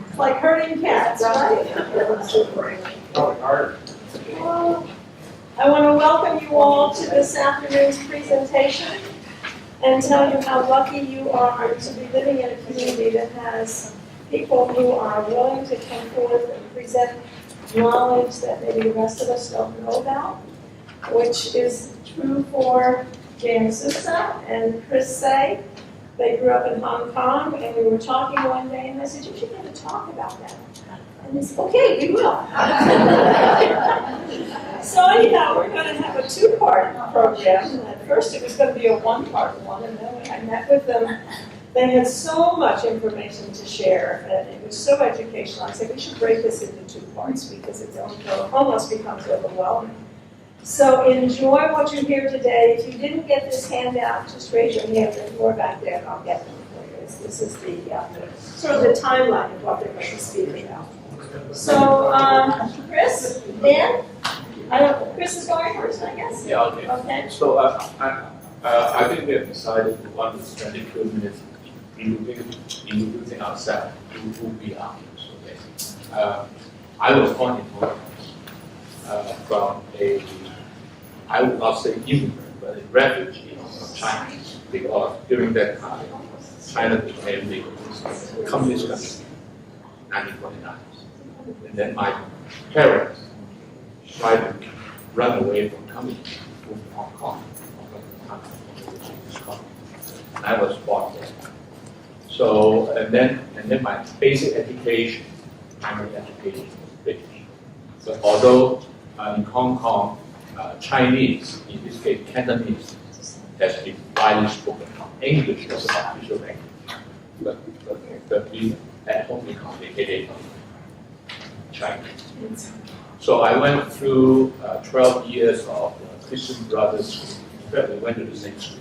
It's like herding cats, right? I want to welcome you all to this afternoon's presentation and tell you how lucky you are to be living in a community that has people who are willing to come forth and present knowledge that maybe the rest of us don't know about, which is true for Dan Souza and Tse. They grew up in Hong Kong, and we were talking one day, and I said, you should get a talk about that. And they said, okay, we will. So anyhow, we're going to have a two-part program. At first it was going to be a one-part one, and then when I met with them, they had so much information to share, and it was so educational. I said, we should break this into two parts because it almost becomes overwhelming. So enjoy what you hear today. If you didn't get this handout, just raise your hand. There's more back there, and I'll get them for you. This is the sort of the timeline of what they're going to speak about. So, Chris, Dan, Chris is going first, I guess. Yeah, okay. Okay. So I think we have decided to want to spend a few minutes introducing ourselves, who we are. So I was born in Hong Kong from I would not say immigrant, but a refugee from China, because during that time, China became the communist country in 1949. And then my parents tried to run away from communism, moved to Hong Kong, and I was born there. So, and then my basic education, primary education was British. So although in Hong Kong, Chinese, in this case Cantonese, has been widely spoken. English was an official language, but we at home we communicated Chinese. So I went through 12 years of Christian brothers school. In fact, we went to the same school.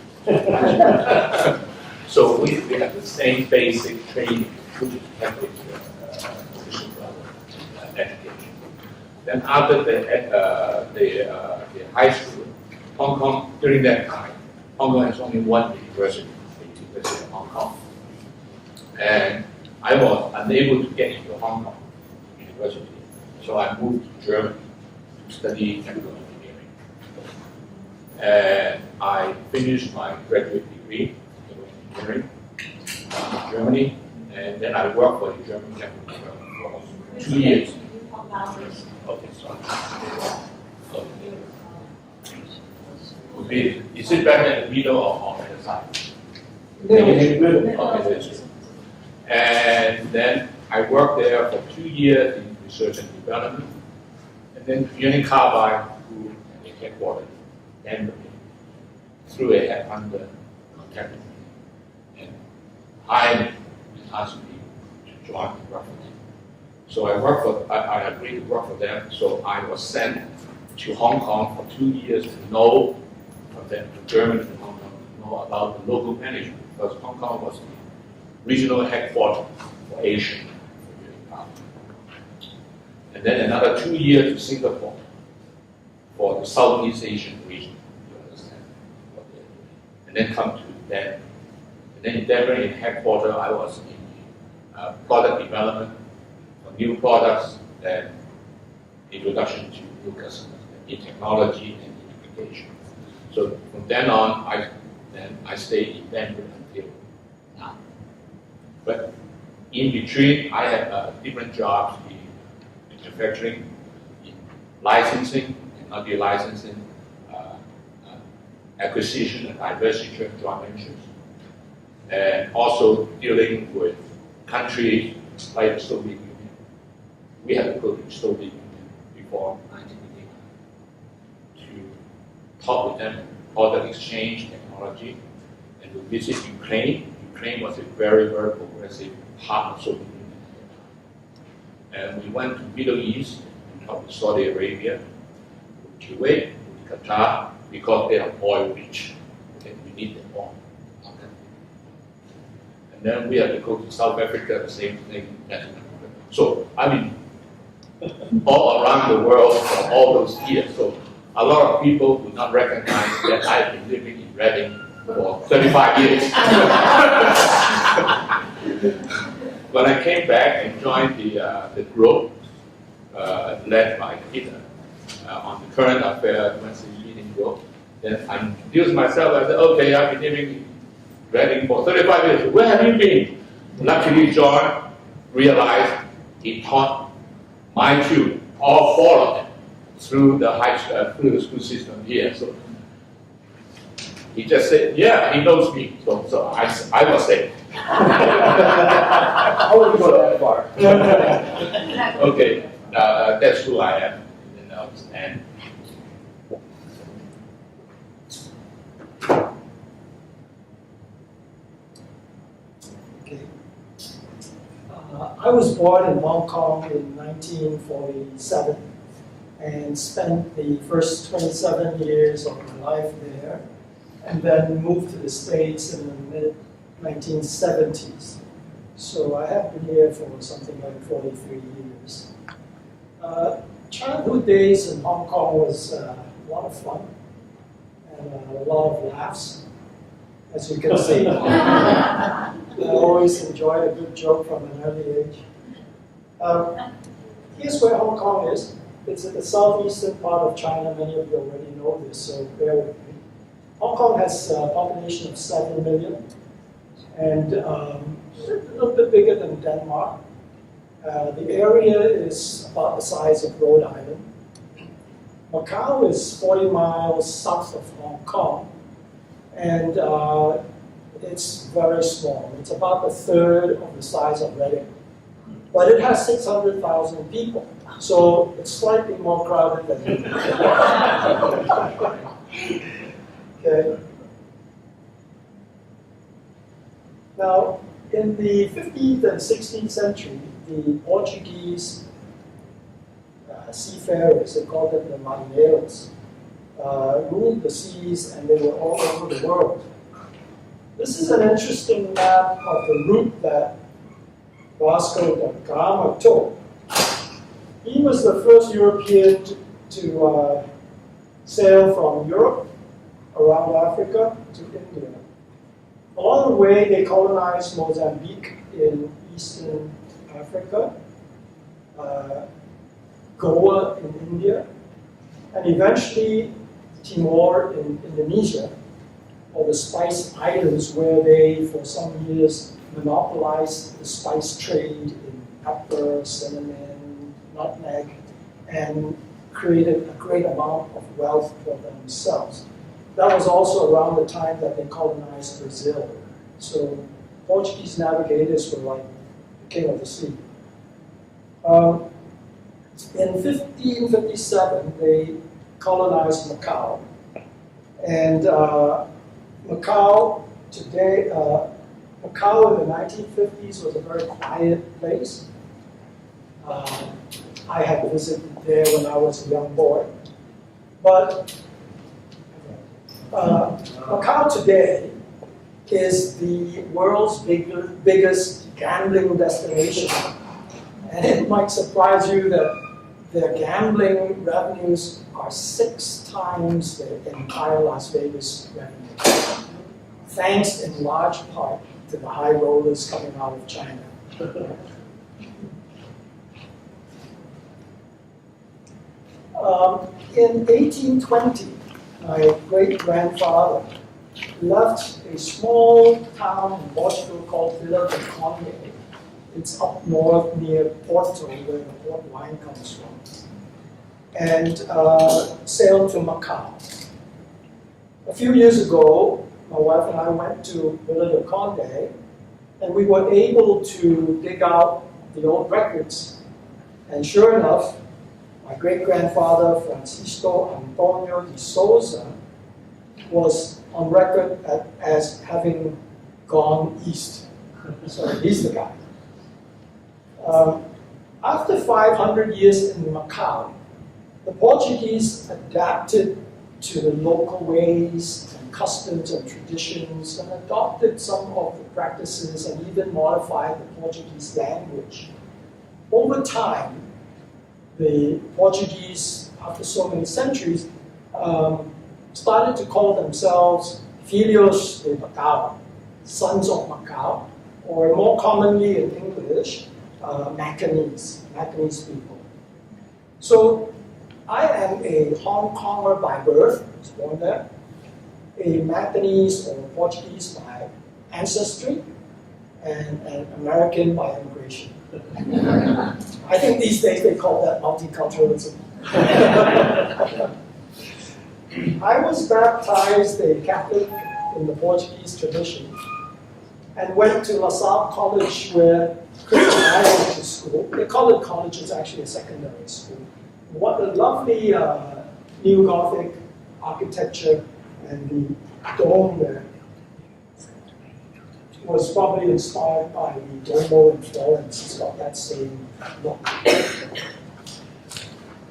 So we have the same basic training, which is Catholic Christian brother education. Then after the high school, Hong Kong, during that time, Hong Kong has only one university, the University of Hong Kong. And I was unable to get into Hong Kong University, so I moved to Germany to study chemical engineering. And I finished my graduate degree in chemical engineering in Germany, and then I worked for the German chemical firm for 2 years. Okay, sorry. Okay. Is it better in the middle or at the side? Okay, that's good. And then I worked there for 2 years in research and development. And then Union Carbide, who at the headquarters, Denver, through a headhunter, contacted me and hired me and asked me to join the reference. So I agreed to work for them. So I was sent to Hong Kong for 2 years to know from them to Germany to Hong Kong to know about the local management, because Hong Kong was the regional headquarters for Asia. And then another 2 years to Singapore for the Southeast Asian region. You understand what they're doing. And then come to Denver. And then in Denver, in headquarters, I was in product development for new products and introduction to new customers in technology and in application. So from then on, I stayed in Denver until now. But in between, I had different jobs in manufacturing, in licensing, technology licensing, acquisition and divestiture of joint ventures, and also dealing with countries like the Soviet Union. We had to go to the Soviet Union before 1989 to talk with them, product exchange, technology, and to visit Ukraine. Ukraine was a very, very progressive part of Soviet Union at that time. And we went to Middle East and talked with Saudi Arabia, with Kuwait, with Qatar, because they are oil rich. Okay, we need them all. Okay. And then we had to go to South Africa, the same thing. So, I mean, all around the world for all those years. So, a lot of people would not recognize that I've been living in Reading for 35 years. When I came back and joined the group led by Peter on the current affair meeting group, then I introduced myself. I said, okay, I've been living in Reading for 35 years. Where have you been? Luckily, John realized he taught my children, all four of them, through the school system here. So he just said, yeah, he knows me. So I was safe. I wouldn't go that far. Okay, that's who I am. And I was born in Hong Kong in 1947 and spent the first 27 years of my life there, and then moved to the States in the mid-1970s. So I have been here for something like 43 years. Childhood days in Hong Kong was a lot of fun and a lot of laughs, as you can see. I always enjoyed a good joke from an early age. Here's where Hong Kong is. It's in the southeastern part of China. Many of you already know this, so bear with me. Hong Kong has a population of 7 million, and a little bit bigger than Denmark. The area is about the size of Rhode Island. Macau is 40 miles south of Hong Kong, and it's very small. It's about a third of the size of Reading. But it has 600,000 people, so it's slightly more crowded than Okay. Now, in the 15th and 16th century, the Portuguese seafarers, they called them the marinheiros, ruled the seas, and they were all over the world. This is an interesting map of the route that Vasco da Gama took. He was the first European to sail from Europe around Africa to India. Along the way, they colonized Mozambique in eastern Africa, Goa in India, and eventually Timor in Indonesia, or the Spice Islands, where they, for some years, monopolized the spice trade in pepper, cinnamon, nutmeg, and created a great amount of wealth for themselves. That was also around the time that they colonized Brazil. So Portuguese navigators were like the king of the sea. In 1557, they colonized Macau. And Macau today, Macau in the 1950s was a very quiet place. I had visited there when I was a young boy. But Macau today is the world's biggest gambling destination. And it might surprise you that their gambling revenues are 6 times the entire Las Vegas revenue, thanks in large part to the high rollers coming out of China. In 1820, my great-grandfather left a small town in Portugal called Vila do Conde. It's up north near Porto, where the port wine comes from, and sailed to Macau. A few years ago, my wife and I went to Vila do Conde, and we were able to dig out the old records. And sure enough, my great-grandfather, Francisco Antonio de Souza, was on record as having gone east. So he's the guy. After 500 years in Macau, the Portuguese adapted to the local ways and customs and traditions and adopted some of the practices and even modified the Portuguese language. Over time, the Portuguese, after so many centuries, started to call themselves Filhos de Macau, sons of Macau, or more commonly in English, Macanese people. So I am a Hong Konger by birth, I was born there, a Macanese or Portuguese by ancestry, and an American by immigration. I think these days they call that multiculturalism. I was baptized a Catholic in the Portuguese tradition and went to La Salle College where Chris and I went to school. They call it college, it's actually a secondary school. What a lovely Neo Gothic architecture, and the dome there was probably inspired by the Duomo in Florence. It's got that same look.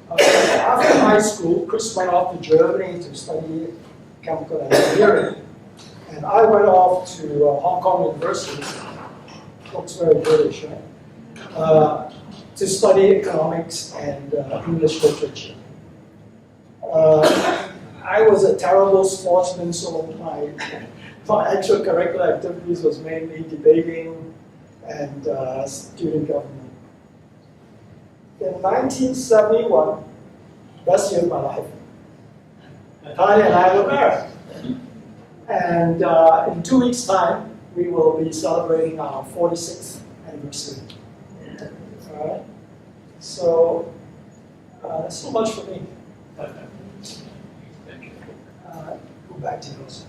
After high school, Chris went off to Germany to study chemical engineering. And I went off to Hong Kong University, looks very British, right? To study economics and English literature. I was a terrible sportsman, so my extracurricular activities was mainly debating and student government. In 1971, best year of my life, Natalia and I were married. And in 2 weeks' time, we will be celebrating our 46th anniversary. All right? So, that's so much for me. Thank you. Go back to those.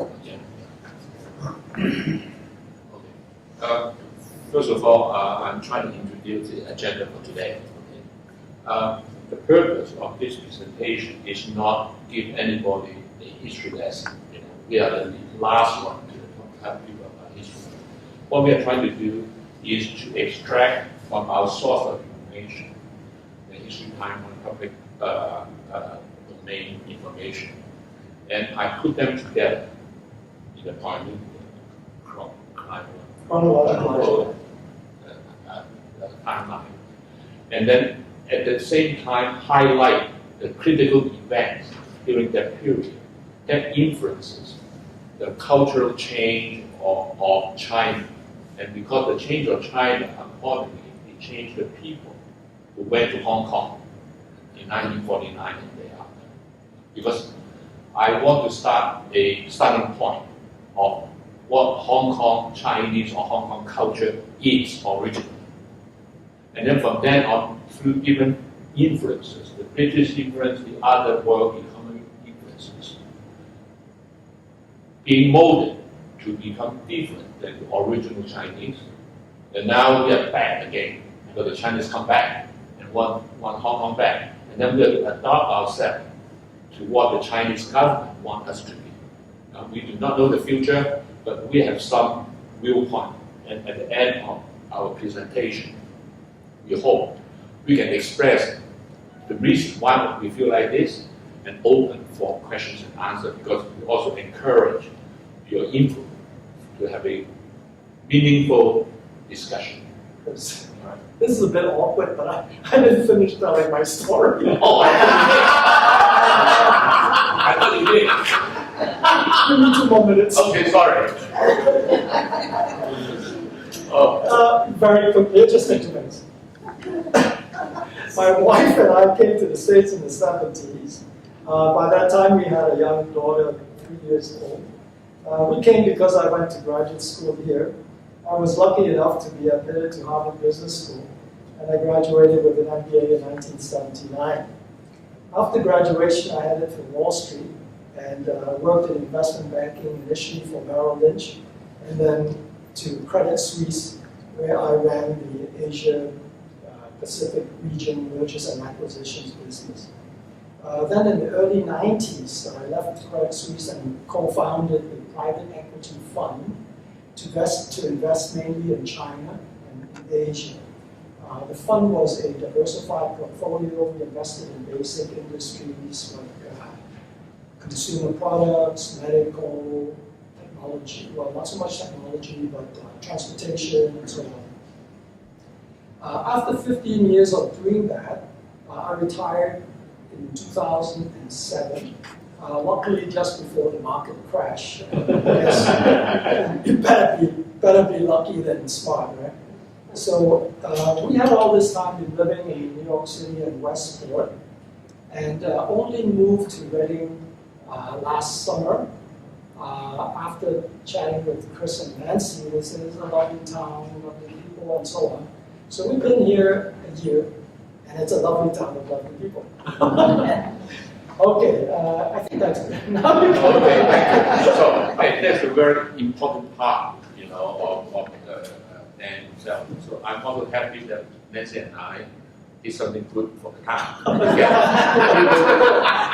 Okay. First of all, I'm trying to introduce the agenda for today. Okay. The purpose of this presentation is not give anybody a history lesson. We are the last one to have people about history. What we are trying to do is to extract from our source of information, the history timeline, public domain information, and I put them together in the chronological timeline, and then at the same time highlight the critical events during that period that influences the cultural change of China. And because the change of China, accordingly, it changed the people who went to Hong Kong in 1949 and thereafter. Because I want to start a starting point of what Hong Kong Chinese or Hong Kong culture is originally. And then from then on, through different influences, the British influence, the other world economic influences, being molded to become different than the original Chinese. And now we are back again, because the Chinese come back and want Hong Kong back. And then we have to adapt ourselves to what the Chinese government want us to be. Now, we do not know the future, but we have some viewpoint. And at the end of our presentation, we hope we can express the reason why we feel like this and open for questions and answers, because we also encourage your input to have a meaningful discussion. This is a bit awkward, but I didn't finish telling my story. Oh, I thought you did. Give me 2 more minutes. Okay, sorry. Very quickly, just take 2 minutes. My wife and I came to the States in the 70s. By that time, we had a young daughter, 3 years old. We came because I went to graduate school here. I was lucky enough to be admitted to Harvard Business School, and I graduated with an MBA in 1979. After graduation, I headed for Wall Street and worked in investment banking initially for Merrill Lynch, and then to Credit Suisse, where I ran the Asia Pacific region mergers and acquisitions business. Then in the early 90s, I left Credit Suisse and co-founded a private equity fund to invest mainly in China and in Asia. The fund was a diversified portfolio. We invested in basic industries like consumer products, medical, technology, well, not so much technology, but transportation and so on. After 15 years of doing that, I retired in 2007. Luckily, just before the market crash. Yes, you better be lucky than smart, right? So we had all this time been living in New York City and Westport, and only moved to Reading last summer. After chatting with Chris and Nancy, they said it's a lovely town, lovely people, and so on. So we've been here a year, and it's a lovely town with lovely people. Okay, I think that's good. Now you go. Okay, thank you. So that's a very important part, of Dan himself. So I'm also happy that Nancy and I did something good for the town.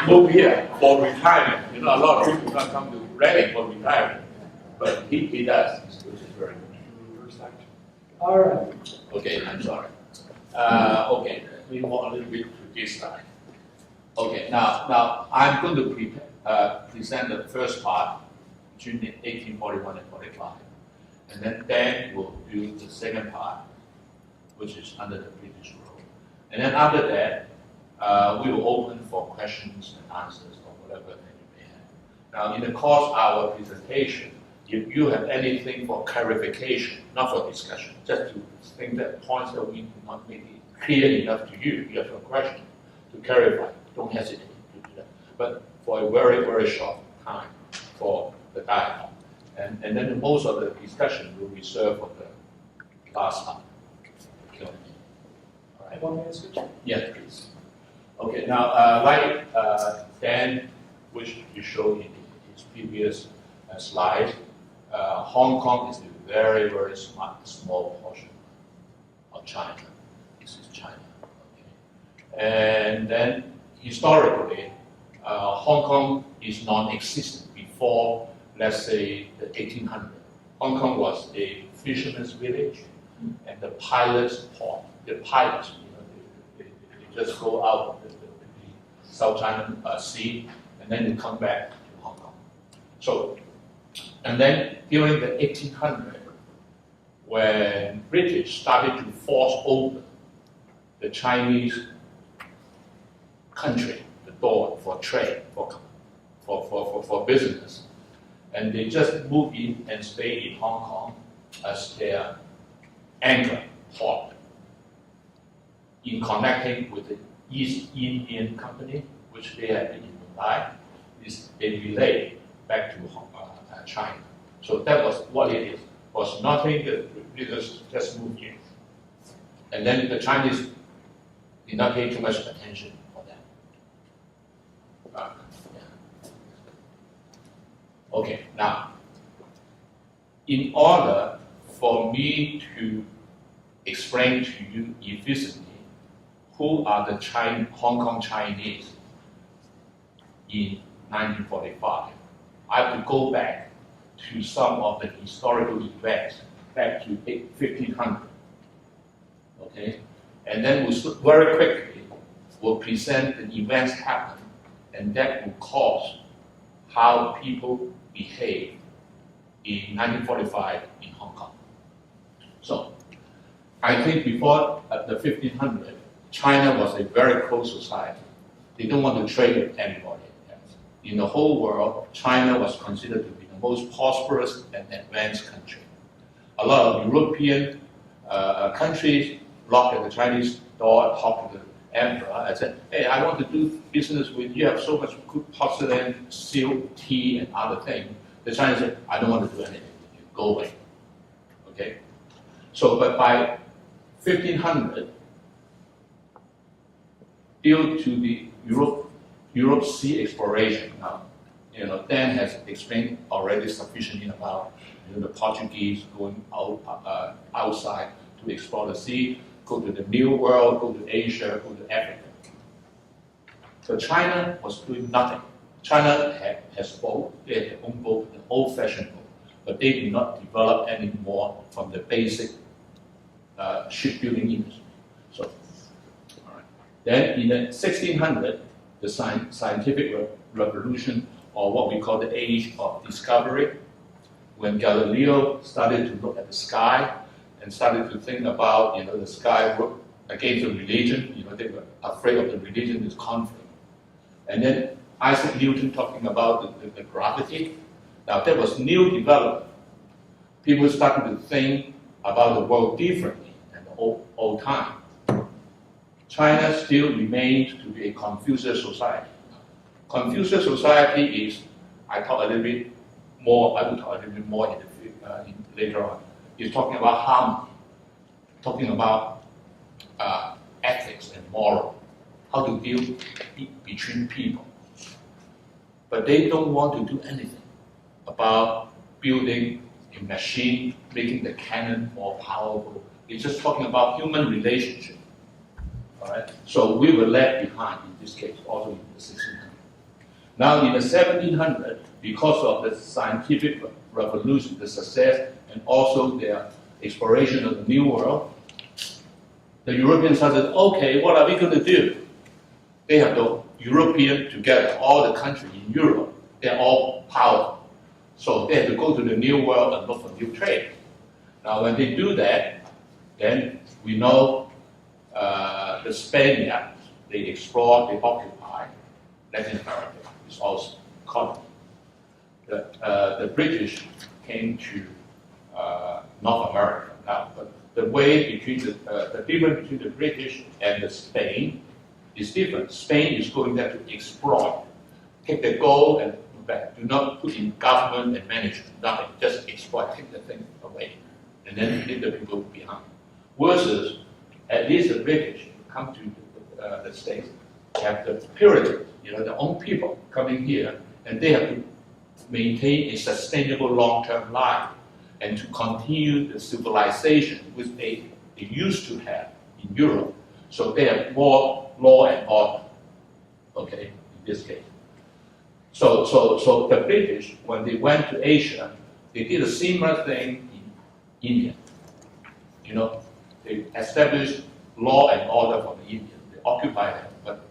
Move here for retirement. A lot of people can't come to Reading for retirement, but he does, which is very good. All right. Okay, I'm sorry. Okay, we move a little bit to this side. Okay, now I'm going to present the first part between 1841 and 45, and then Dan will do the second part, which is under the British rule. And then after that, we will open for questions and answers or whatever that you may have. Now, in the course of our presentation, if you have anything for clarification, not for discussion, just to think that points that we do not make it clear enough to you, you have a question to clarify, don't hesitate to do that. But for a very, very short time for the dialogue. And then most of the discussion will be reserved for the last part. All right. 1 minute switch? Yes, please. Okay, now, like Dan wished to show in his previous slide, Hong Kong is a very, very small portion of China. This is China. Okay. And then historically, Hong Kong is non-existent before, let's say, the 1800s. Hong Kong was a fisherman's village and the pilot's port. The pilots, they just go out of the South China Sea and then they come back to Hong Kong. So, and then during the 1800s, when British started to force open the Chinese country, the door for trade, for business, and they just moved in and stayed in Hong Kong as their anchor port in connecting with the East Indian Company, which they had in Mumbai, is a relay back to China. So that was what it is. Was nothing that British just moved in. And then the Chinese did not pay too much attention for that. Yeah. Okay, now, in order for me to explain to you efficiently who are the Hong Kong Chinese in 1945, I have to go back to some of the historical events back to 1500. Okay, and then we'll very quickly will present the events happen, and that will cause how people behave in 1945 in Hong Kong. So, I think before the 1500, China was a very closed society. They don't want to trade with anybody else. In the whole world, China was considered to be the most prosperous and advanced country. A lot of European countries knocked at the Chinese door, talked to the emperor, and said, "Hey, I want to do business with you. You have so much good porcelain, silk, tea, and other things." The Chinese said, "I don't want to do anything with you. Go away." Okay. So, but by 1500, due to the Europe Sea exploration, now, Dan has explained already sufficiently about the Portuguese going outside to explore the sea, go to the New World, go to Asia, go to Africa. So China was doing nothing. China has boat, they had their own boat, an old-fashioned boat, but they did not develop any more from the basic shipbuilding industry. So, all right. Then in the 1600, the scientific revolution, or what we call the age of discovery, when Galileo started to look at the sky and started to think about the sky against the religion. They were afraid of the religion, this conflict. And then Isaac Newton talking about the gravity. Now that was new development. People started to think about the world differently than the old time. China still remains to be a Confucius society. Confucius society is, I will talk a little bit more later on. He's talking about harmony, talking about ethics and moral, how to deal between people. But they don't want to do anything about building a machine, making the cannon more powerful. It's just talking about human relationship. All right? So we were left behind in this case, also in the 1600s. Now in the 1700s, because of the scientific revolution, the success, and also their exploration of the New World, the Europeans said, okay, what are we going to do? They have the European together, all the countries in Europe, they're all powerful. So they have to go to the New World and look for new trade. Now when they do that, then we know the Spaniards, they explore, they occupy Latin America. It's also colony. The British came to North America. Now, but the way between the difference between the British and the Spain is different. Spain is going there to exploit, take the gold and put back. Do not put in government and management, nothing. Just exploit, take the thing away, and then leave the people behind. Versus, at least the British come to the States, have the Puritans, their own people coming here, and they have to maintain a sustainable long-term life and to continue the civilization which they used to have in Europe. So they have more law and order, okay, in this case. So the British, when they went to Asia, they did a similar thing in India. They established law and order for the Indians. They occupied them, but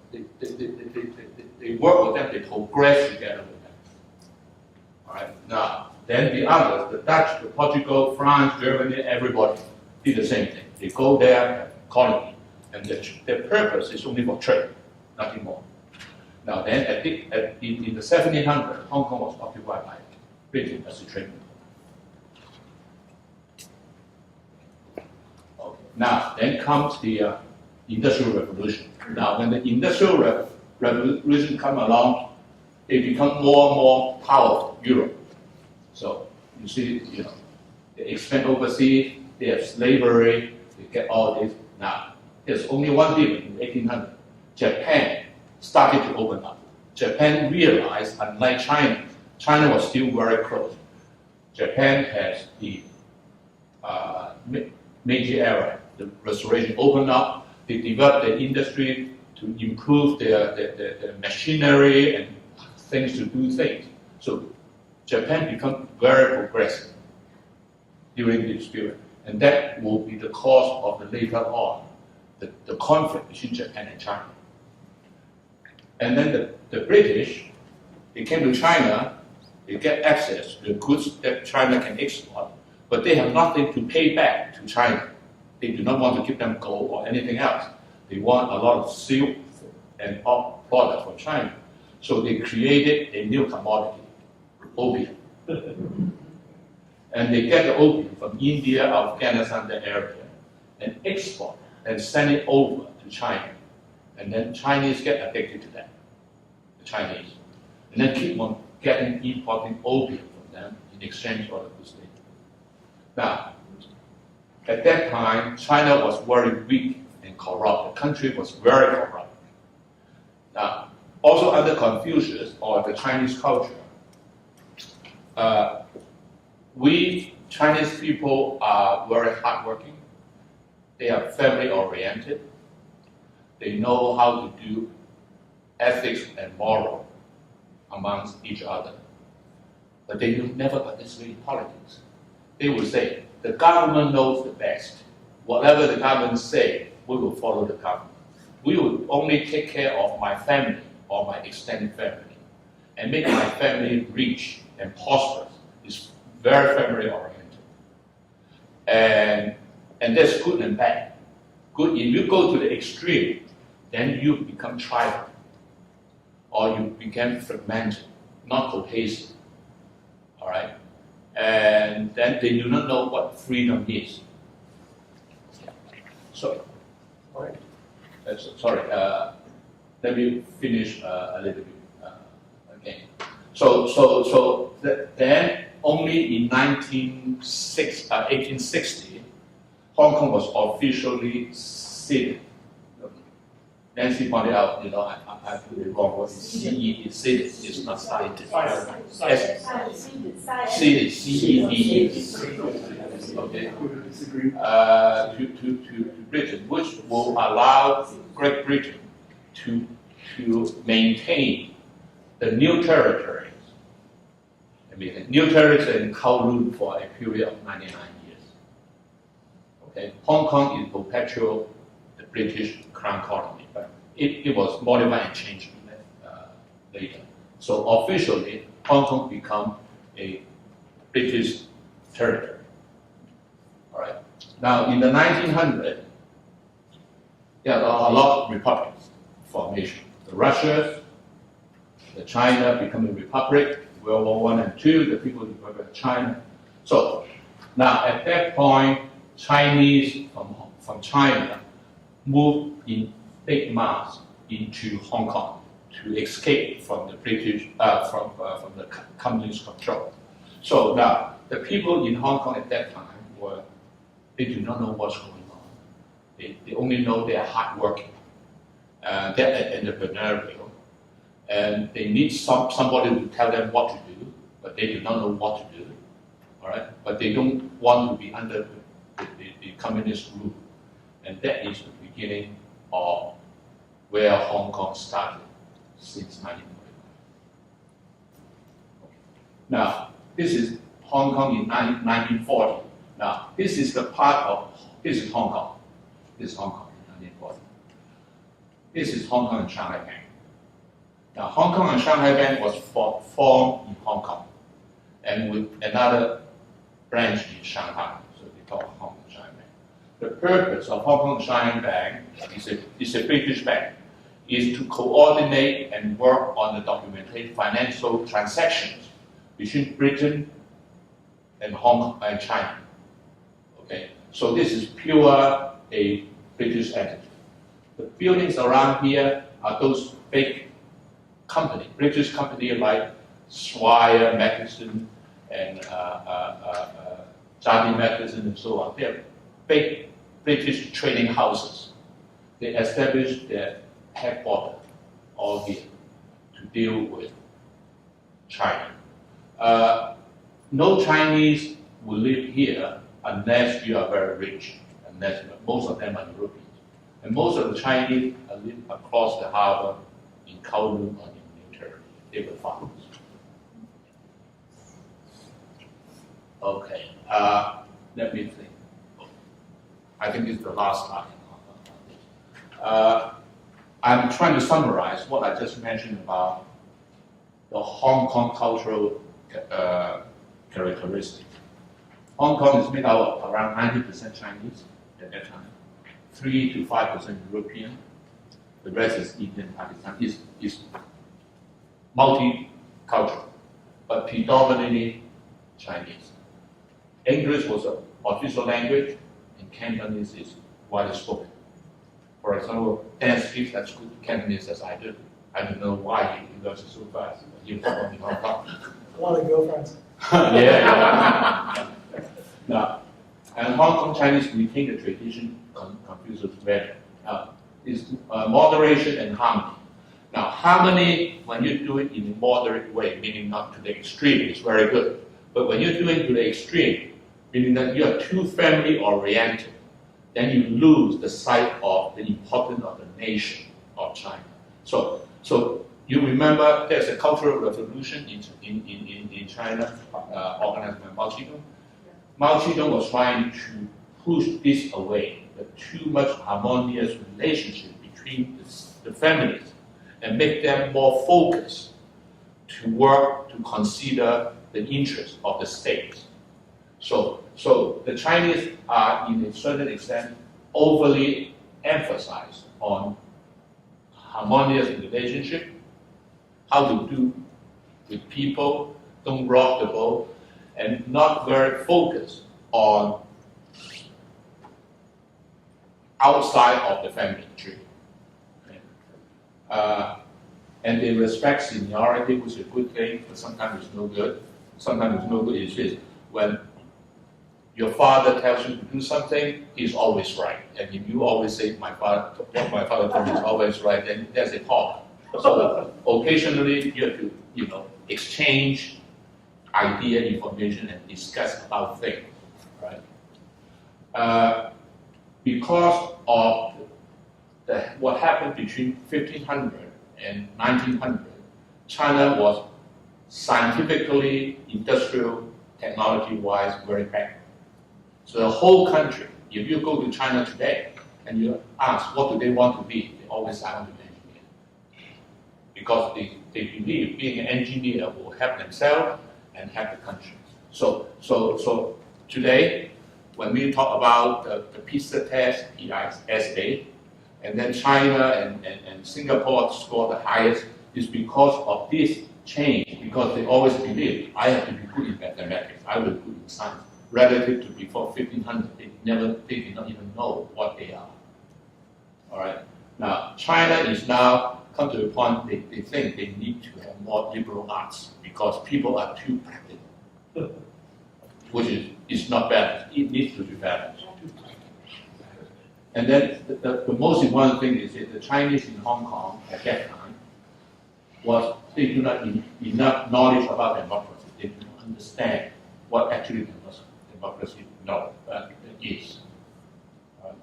they work with them, they progress together with them. All right. Now, then the others, the Dutch, the Portugal, France, Germany, everybody did the same thing. They go there, colony, and their purpose is only for trade, nothing more. Now, then in the 1700s, Hong Kong was occupied by Britain as a trade. Okay. Now, then comes the Industrial Revolution. Now, when the Industrial Revolution come along, they become more and more powerful, Europe. So, you see, they expand overseas, they have slavery, they get all this. Now, there's only one difference in 1800. Japan started to open up. Japan realized, unlike China, China was still very close. Japan has the Meiji era, the restoration opened up. They developed the industry to improve their machinery and things to do things. So Japan become very progressive during this period. And that will be the cause of the later on, the conflict between Japan and China. And then the British, they came to China, they get access to the goods that China can export, but they have nothing to pay back to China. They do not want to give them gold or anything else. They want a lot of silk and products from China. So they created a new commodity, opium. And they get the opium from India, Afghanistan, the area, and export and send it over to China. And then Chinese get addicted to that, the Chinese. And then keep on importing opium from them in exchange for the goods. Now, at that time, China was very weak and corrupt. The country was very corrupt. Now, also under Confucius or the Chinese culture, we Chinese people are very hardworking. They are family-oriented. They know how to do ethics and moral amongst each other. But they will never participate in politics. They will say, the government knows the best. Whatever the government say, we will follow the government. We will only take care of my family or my extended family and make my family rich and prosperous. It's very family oriented. And that's good and bad. if you go to the extreme, then you become tribal, or you become fragmented, not cohesive. All right, and then they do not know what freedom is. So, all right. Sorry. Let me finish a little bit again. Then only in 1860, Hong Kong was officially ceded. Nancy pointed out, I put it wrong. What is CE? It's ceded. It's not cited. Ceded. CED. Okay. To Britain, which will allow Great Britain to maintain the new territories. New territories in Kowloon for a period of 99 years. Okay, Hong Kong is perpetual the British Crown colony, but it was modified and changed later. So officially, Hong Kong become a British territory. All right. Now in the 1900s, there are a lot of republics formation. The Russia, the China becoming republic. World War I and II, the People's Republic of China. So now at that point, Chinese from China moved in big mass into Hong Kong to escape from the British, from the communist control. So now the people in Hong Kong at that time they do not know what's going on. They only know they are hardworking, they're entrepreneurial. And they need somebody to tell them what to do, but they do not know what to do. All right, but they don't want to be under the communist rule, and that is the beginning of where Hong Kong started since 1945. Now, this is Hong Kong in 1940. Now, this is Hong Kong. This is Hong Kong in 1940. This is Hong Kong and Shanghai Bank. Now, Hong Kong and Shanghai Bank was formed in Hong Kong, and with another branch in Shanghai, so they call it Hong Kong and Shanghai Bank. The purpose of Hong Kong and Shanghai Bank is a British bank, is to coordinate and work on the documented financial transactions between Britain and Hong Kong and China. Okay, so this is pure a British entity. The buildings around here are those big British company like Swire, Matheson, and Jardine Matheson, and so on. They're big British trading houses. They established their headquarters all here to deal with China. No Chinese will live here unless you are very rich, unless most of them are Europeans. And most of the Chinese live across the harbor in Kowloon or in New Territory. They were farmers. Okay, let me think. I think this is the last slide. I'm trying to summarize what I just mentioned about the Hong Kong cultural characteristics. Hong Kong is made out of around 90% Chinese at that time, 3 to 5% European. The rest is Indian, Pakistan. Is multicultural, but predominantly Chinese. English was an official language, and Cantonese is widely spoken. For example, Dan speaks as good Cantonese as I do. I don't know why he learns it so fast. He was born in Hong Kong. A lot of girlfriends. Yeah. Now, and Hong Kong Chinese retain the tradition Confucius better. Is moderation and harmony. Now, harmony, when you do it in a moderate way, meaning not to the extreme, is very good. But when you're doing to the extreme, meaning that you are too family-oriented, then you lose the sight of the importance of the nation of China. So you remember there's a cultural revolution in China organized by Mao Zedong. Mao Zedong was trying to push this away, the too much harmonious relationship between the families, and make them more focused to work to consider the interests of the state. So the Chinese are, in a certain extent, overly emphasize on harmonious relationship, how to do with people, don't rock the boat, and not very focused on outside of the family tree. And they respect seniority, which is a good thing, but sometimes it's no good. Sometimes it's no good is this: when your father tells you to do something, he's always right. And if you always say, what my father told me is always right, then there's a problem. So occasionally you have to, exchange idea, information, and discuss about things, right? Because of what happened between 1500 and 1900, China was scientifically, industrial, technology-wise very bad. So the whole country, if you go to China today and you ask what do they want to be, they always say, I want to be an engineer. Because they believe being an engineer will help themselves and help the country. So today, when we talk about the PISA test, PISA, and then China and Singapore score the highest, is because of this change, because they always believe I have to be good in mathematics, I will be good in science. Relative to before 1500, they did not even know what they are. All right. Now China is now come to the point they think they need to have more liberal arts because people are too practical, which is not balanced. It needs to be balanced. And then the most important thing is that the Chinese in Hong Kong at that time they do not enough knowledge about democracy. They do not understand what actually democracy is. Right?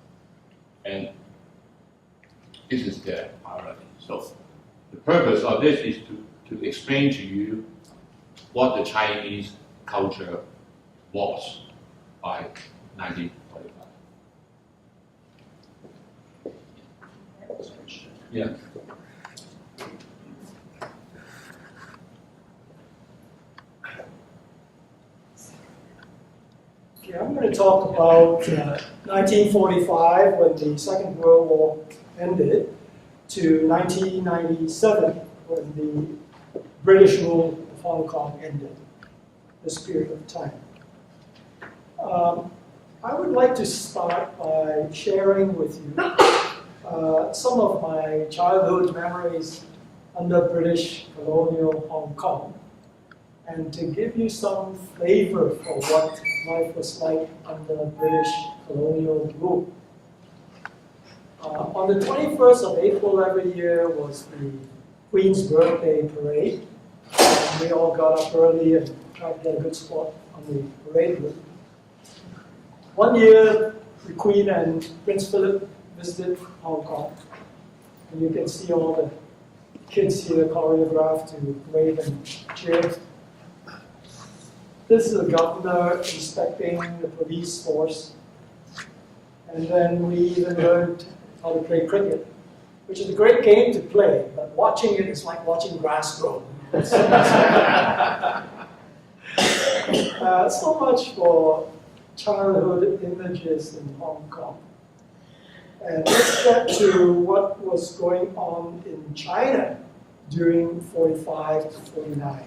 And this is the priority. So the purpose of this is to explain to you what the Chinese culture was by 1945. Yeah. Okay, I'm going to talk about 1945, when the Second World War ended, to 1997, when the British rule of Hong Kong ended, this period of time. I would like to start by sharing with you some of my childhood memories under British colonial Hong Kong, and to give you some flavor for what life was like under British colonial rule. On the 21st of April every year was the Queen's birthday parade. And we all got up early and tried to get a good spot on the parade route. One year, the Queen and Prince Philip visited Hong Kong. And you can see all the kids here choreographed to wave and cheer. This is the governor inspecting the police force. And then we even learned how to play cricket, which is a great game to play, but watching it is like watching grass grow. So much for childhood images in Hong Kong. And let's get to what was going on in China during 45 to 49.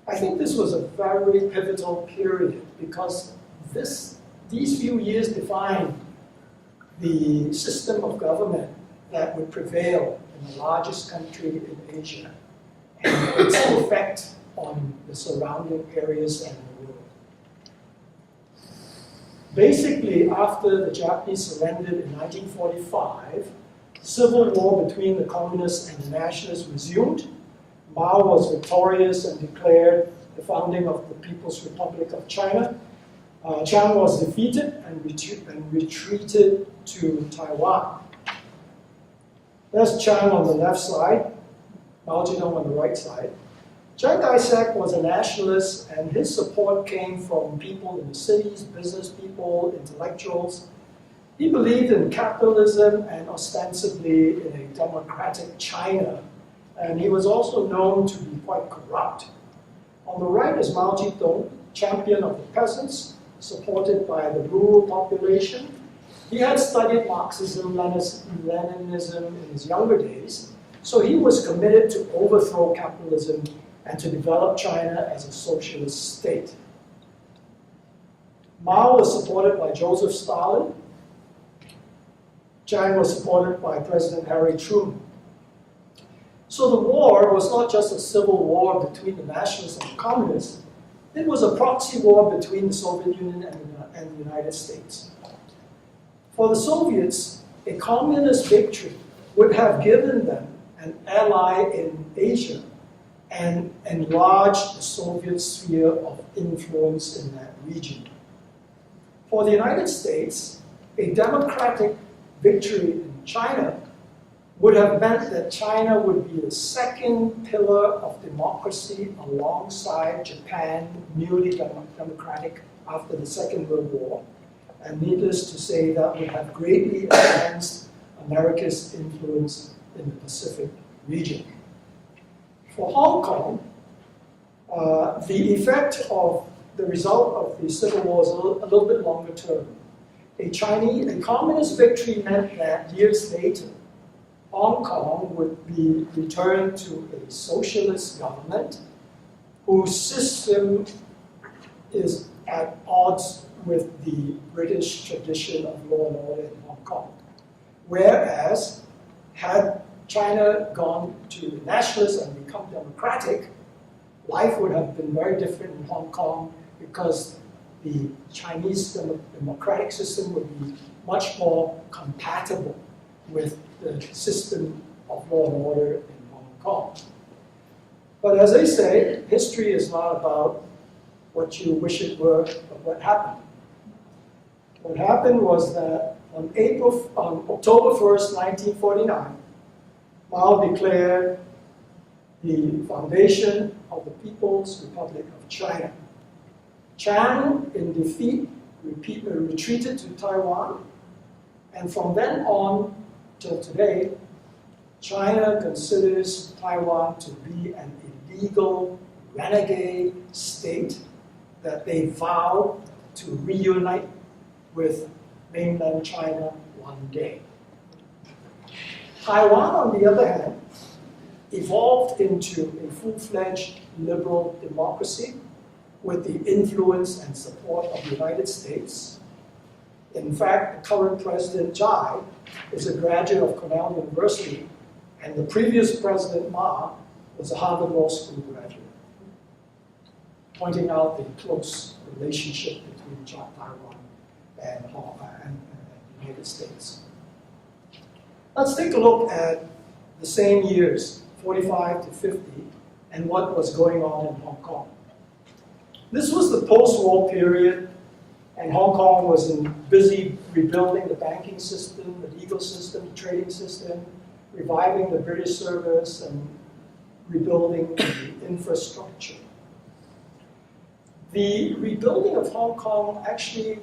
I think this was a very pivotal period because these few years defined the system of government that would prevail in the largest country in Asia and its effect on the surrounding areas and the world. Basically, after the Japanese surrendered in 1945, civil war between the communists and the nationalists resumed. Mao was victorious and declared the founding of the People's Republic of China. Chiang was defeated and retreated to Taiwan. There's Chiang on the left side, Mao Zedong on the right side. Chiang Kai-shek was a nationalist, and his support came from people in the cities, business people, intellectuals. He believed in capitalism and ostensibly in a democratic China, and he was also known to be quite corrupt. On the right is Mao Zedong, champion of the peasants, supported by the rural population, He had studied Marxism, Leninism in his younger days, so he was committed to overthrow capitalism and to develop China as a socialist state. Mao was supported by Joseph Stalin. Chiang was supported by President Harry Truman. So the war was not just a civil war between the nationalists and the communists, it was a proxy war between the Soviet Union and the United States. For the Soviets, a communist victory would have given them an ally in Asia and enlarged the Soviet sphere of influence in that region. For the United States, a democratic victory in China would have meant that China would be the second pillar of democracy alongside Japan, newly democratic after the Second World War. And needless to say, that would have greatly enhanced America's influence in the Pacific region. For Hong Kong, the effect of the result of the Civil War is a little bit longer term. A communist victory meant that years later, Hong Kong would be returned to a socialist government whose system is at odds with the British tradition of law and order in Hong Kong. Whereas, had China gone to nationalist and become democratic, life would have been very different in Hong Kong because the Chinese democratic system would be much more compatible with the system of law and order in Hong Kong. But as they say, history is not about what you wish it were, but what happened. What happened was that on October 1st, 1949, Mao declared the foundation of the People's Republic of China. Chiang, in defeat, retreated to Taiwan, and from then on till today, China considers Taiwan to be an illegal, renegade state that they vow to reunite with mainland China one day. Taiwan, on the other hand, evolved into a full-fledged liberal democracy with the influence and support of the United States. In fact, the current President Zhai is a graduate of Cornell University, and the previous President Ma was a Harvard Law School graduate, pointing out the close relationship between Taiwan and the United States. Let's take a look at the same years, 45 to 50, and what was going on in Hong Kong. This was the post-war period, and Hong Kong was busy rebuilding the banking system, the legal system, the trading system, reviving the British service, and rebuilding the infrastructure. The rebuilding of Hong Kong actually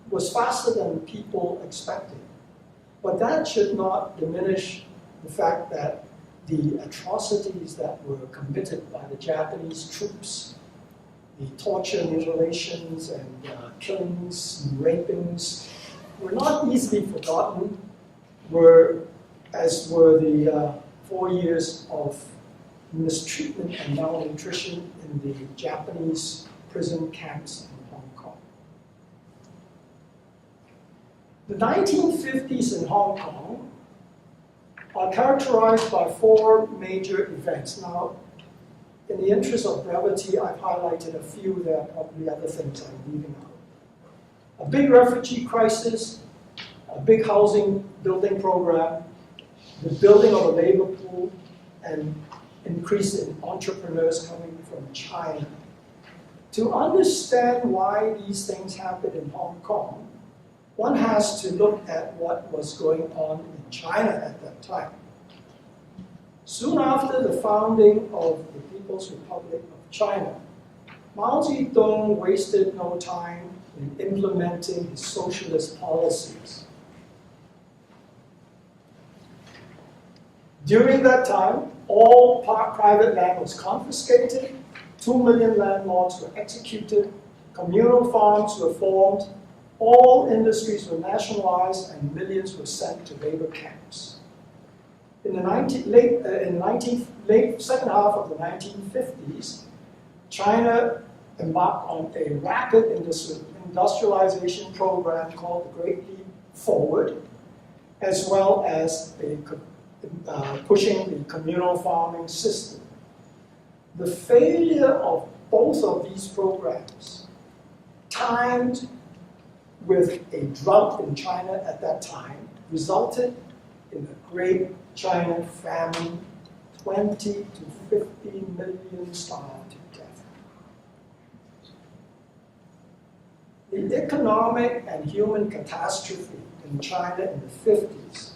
was faster than people expected, but that should not diminish the fact that the atrocities that were committed by the Japanese troops, the torture, mutilations, and killings and rapings, were not easily forgotten, as were the 4 years of mistreatment and malnutrition in the Japanese prison camps in Hong Kong. The 1950s in Hong Kong are characterized by 4 major events. Now, in the interest of brevity, I've highlighted a few. There are probably other things I'm leaving out. A big refugee crisis, a big housing building program, the building of a labor pool, and increase in entrepreneurs coming from China. To understand why these things happened in Hong Kong, one has to look at what was going on in China at that time. Soon after the founding of the People's Republic of China, Mao Zedong wasted no time in implementing his socialist policies. During that time, all private land was confiscated, 2 million landlords were executed, communal farms were formed, All industries were nationalized and millions were sent to labor camps. In the second half of the 1950s, China embarked on a rapid industrialization program called the Great Leap Forward, as well as pushing the communal farming system. The failure of both of these programs, timed with a drought in China at that time, resulted in the Great China Famine, 20 to 50 million starved to death. The economic and human catastrophe in China in the 50s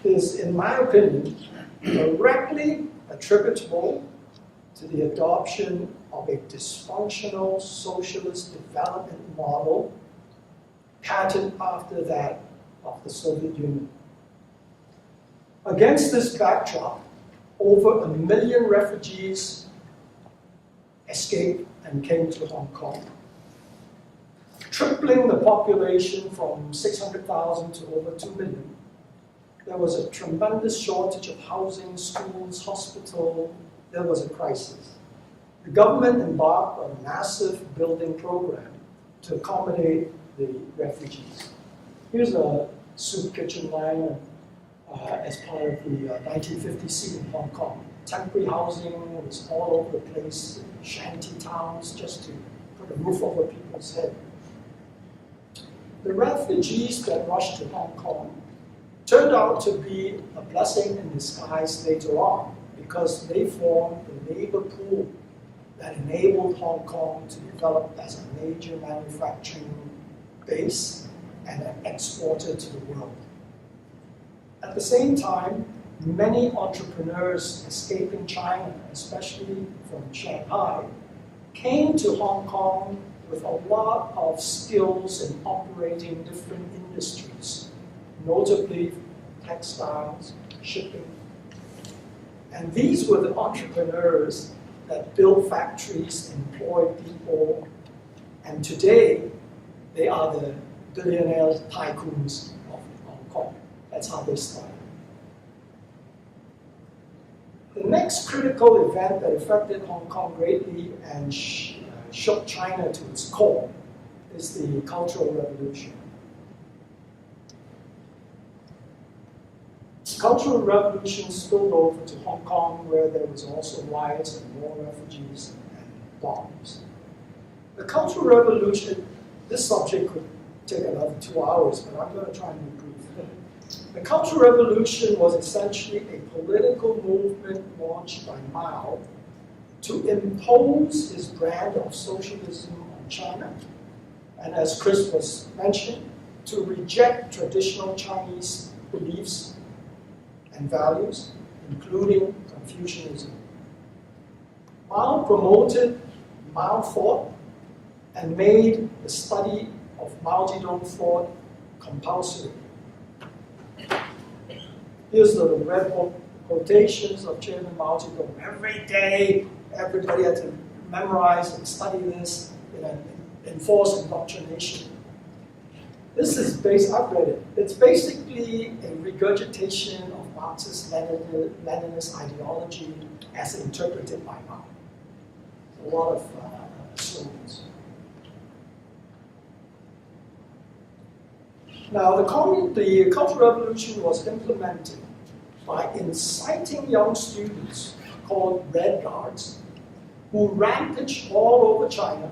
is, in my opinion, directly attributable to the adoption of a dysfunctional socialist development model patterned after that of the Soviet Union. Against this backdrop, over 1 million refugees escaped and came to Hong Kong, tripling the population from 600,000 to over 2 million. There was a tremendous shortage of housing, schools, hospital. There was a crisis. The government embarked on a massive building program to accommodate the refugees. Here's a soup kitchen line as part of the 1950 scene in Hong Kong. Temporary housing was all over the place, shanty towns, just to put a roof over people's head. The refugees that rushed to Hong Kong turned out to be a blessing in disguise later on, because they formed the labor pool that enabled Hong Kong to develop as a major manufacturing base and an exporter to the world. At the same time, many entrepreneurs escaping China, especially from Shanghai, came to Hong Kong with a lot of skills in operating different industries, notably textiles, shipping. And these were the entrepreneurs that built factories, employed people, and today they are the billionaire tycoons of Hong Kong. That's how they started. The next critical event that affected Hong Kong greatly and shook China to its core is the Cultural Revolution. The Cultural Revolution spilled over to Hong Kong, where there was also riots and more refugees and bombs. The Cultural Revolution, this subject could take another 2 hours, but I'm going to try and be brief. The Cultural Revolution was essentially a political movement launched by Mao to impose his brand of socialism on China, and as Chris was mentioned, to reject traditional Chinese beliefs and values, including Confucianism. Mao promoted Mao thought and made the study of Mao Zedong thought compulsory. Here's the red book quotations of Chairman Mao Zedong. Every day, everybody had to memorize and study this in an enforced indoctrination. This is I've read it. It's basically a regurgitation of Marxist-Leninist ideology as interpreted by Mao. A lot of slogans. Now, the Cultural Revolution was implemented by inciting young students called Red Guards, who rampaged all over China,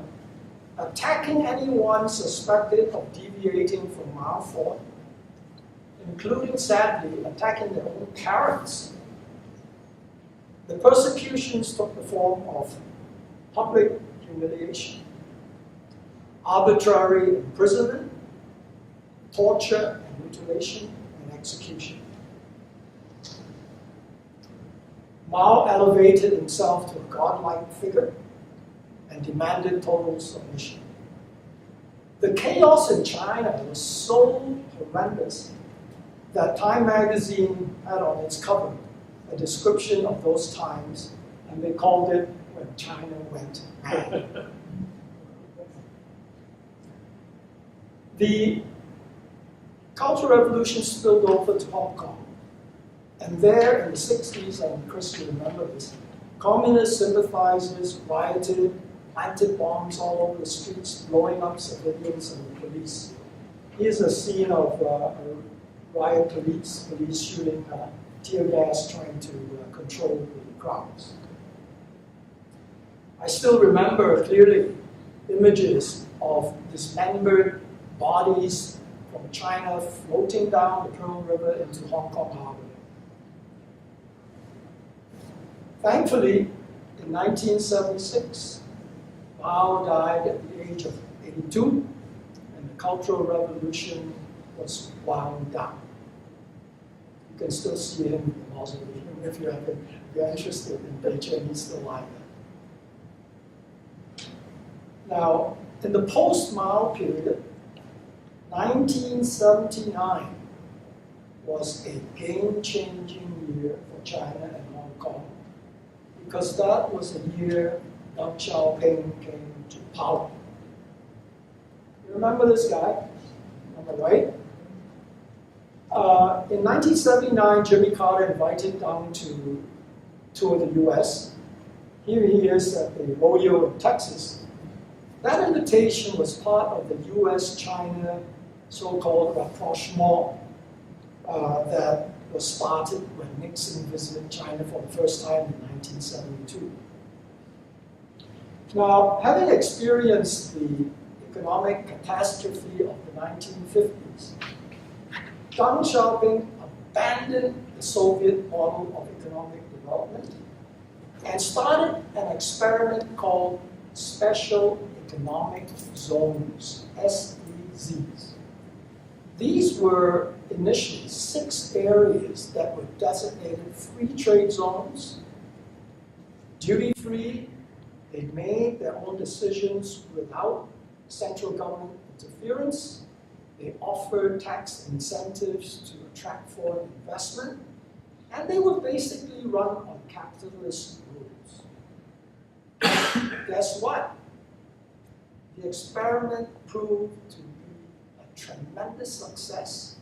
attacking anyone suspected of deviating from Mao thought, including, sadly, attacking their own parents. The persecutions took the form of public humiliation, arbitrary imprisonment, torture and mutilation, and execution. Mao elevated himself to a godlike figure and demanded total submission. The chaos in China was so horrendous that Time magazine had on its cover a description of those times, and they called it "When China Went Mad." The Cultural Revolution spilled over to Hong Kong. And there in the 60s, and Chris, you remember this, communist sympathizers rioted, planted bombs all over the streets, blowing up civilians and the police. Here's a scene of a riot police shooting tear gas, trying to control the crowds. I still remember clearly images of dismembered bodies from China floating down the Pearl River into Hong Kong Harbor. Thankfully, in 1976, Mao died at the age of 82, and the Cultural Revolution was wound down. You can still see him in the mausoleum if you're interested in Beijing, he's still alive there. Now, in the post-Mao period, 1979 was a game-changing year for China and Hong Kong, because that was the year Deng Xiaoping came to power. You remember this guy on the right? In 1979, Jimmy Carter invited Deng to tour the US. Here he is at the rodeo in Texas. That invitation was part of the US-China so-called rapprochement that was started when Nixon visited China for the first time in 1972. Now, having experienced the economic catastrophe of the 1950s, Deng Xiaoping abandoned the Soviet model of economic development and started an experiment called Special Economic Zones, SEZs. These were initially 6 areas that were designated free trade zones, duty-free. They made their own decisions without central government interference. They offered tax incentives to attract foreign investment, and they were basically run on capitalist rules. Guess what? The experiment proved to be a tremendous success,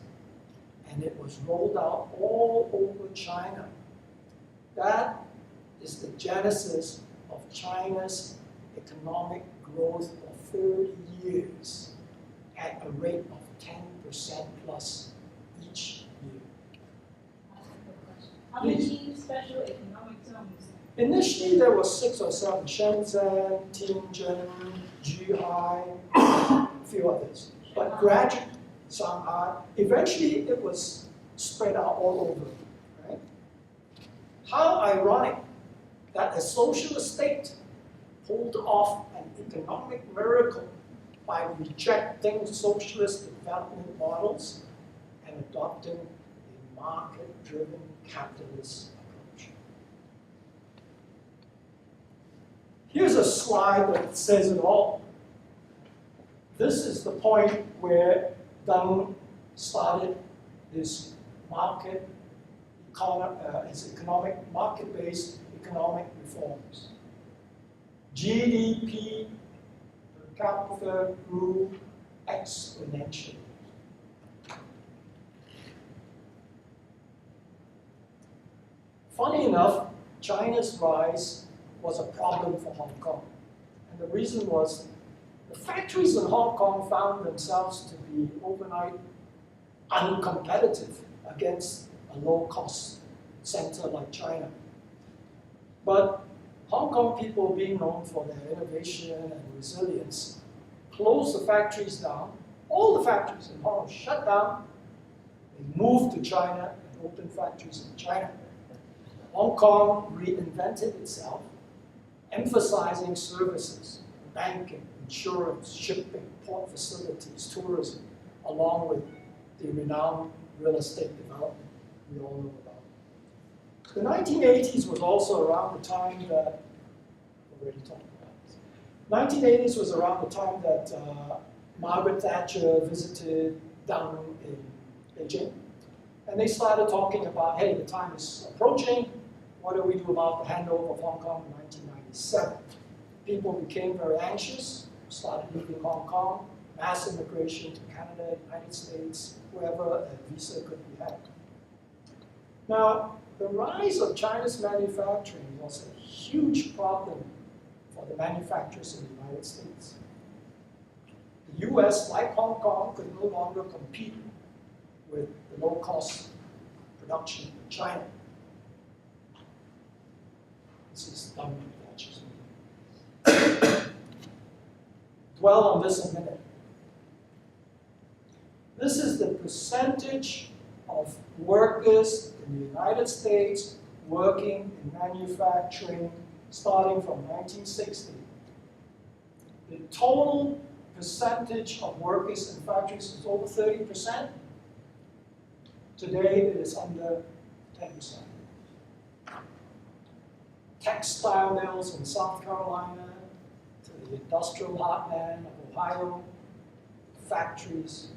and it was rolled out all over China. That is the genesis of China's economic growth for 30 years at a rate of 10% plus each year. How many special economic zones? Initially, there were 6 or 7, Shenzhen, Tianjin, Zhuhai, a few others. But gradually, Shanghai, eventually it was spread out all over. Right? How ironic that a socialist state pulled off an economic miracle by rejecting socialist development models and adopting a market-driven capitalist approach. Here's a slide that says it all. This is the point where Deng started his market-based economic reforms. GDP per capita grew exponentially. Funny enough, China's rise was a problem for Hong Kong. And the reason was the factories in Hong Kong found themselves to be overnight uncompetitive against a low-cost center like China. But Hong Kong people, being known for their innovation and resilience, closed the factories down. All the factories in Hong Kong shut down. They moved to China and opened factories in China. Hong Kong reinvented itself, emphasizing services, banking, insurance, shipping, port facilities, tourism, along with the renowned real estate development we all know about. The 1980s was also around the time that, already talked about this. 1980s was around the time that Margaret Thatcher visited Deng in Beijing. And they started talking about, hey, the time is approaching. What do we do about the handover of Hong Kong in 1997? People became very anxious, started leaving Hong Kong. mass immigration to Canada, United States, wherever a visa could be had. Now, the rise of China's manufacturing was a huge problem for the manufacturers in the United States. The US, like Hong Kong, could no longer compete with the low-cost production in China. This is done dwell on this a minute. This is the percentage of workers in the United States working in manufacturing starting from 1960. The total percentage of workers in factories is over 30%. Today it is under 10%. Textile mills in South Carolina to the industrial heartland of Ohio, factories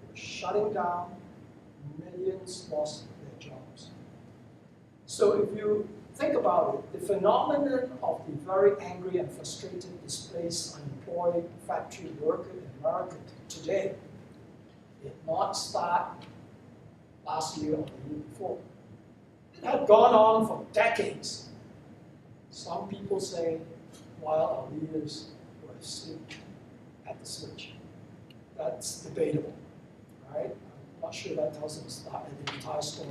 were shutting down, millions lost their jobs. So if you think about it, the phenomenon of the very angry and frustrated, displaced, unemployed factory worker in America today did not start last year or the year before. It had gone on for decades. Some people say while our leaders were asleep at the switch. That's debatable, right? I'm not sure that tells us the entire story.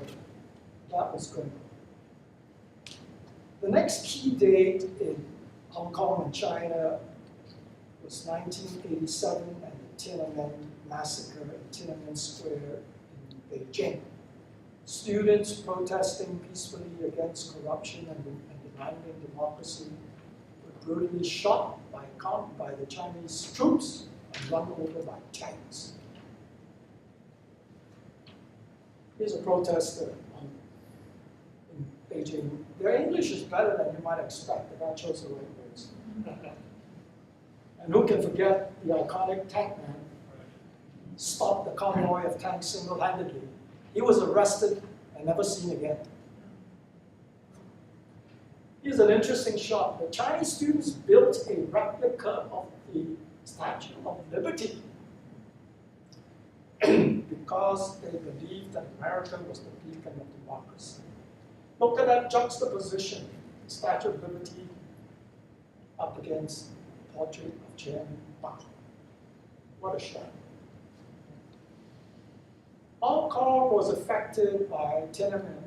That was going on. The next key date in Hong Kong and China was 1987 and the Tiananmen massacre in Tiananmen Square in Beijing. Students protesting peacefully against corruption and demanding democracy were brutally shot by the Chinese troops and run over by tanks. Here's a protester in Beijing. Their English is better than you might expect, but I chose the right words. And who can forget the iconic tank man stopped the convoy of tanks single-handedly. He was arrested and never seen again. Here's an interesting shot. The Chinese students built a replica of the Statue of Liberty because they believed that America was the beacon of democracy. Look at that juxtaposition, the Statue of Liberty up against the portrait of Chairman Mao. What a shot. Hong Kong was affected by Tiananmen.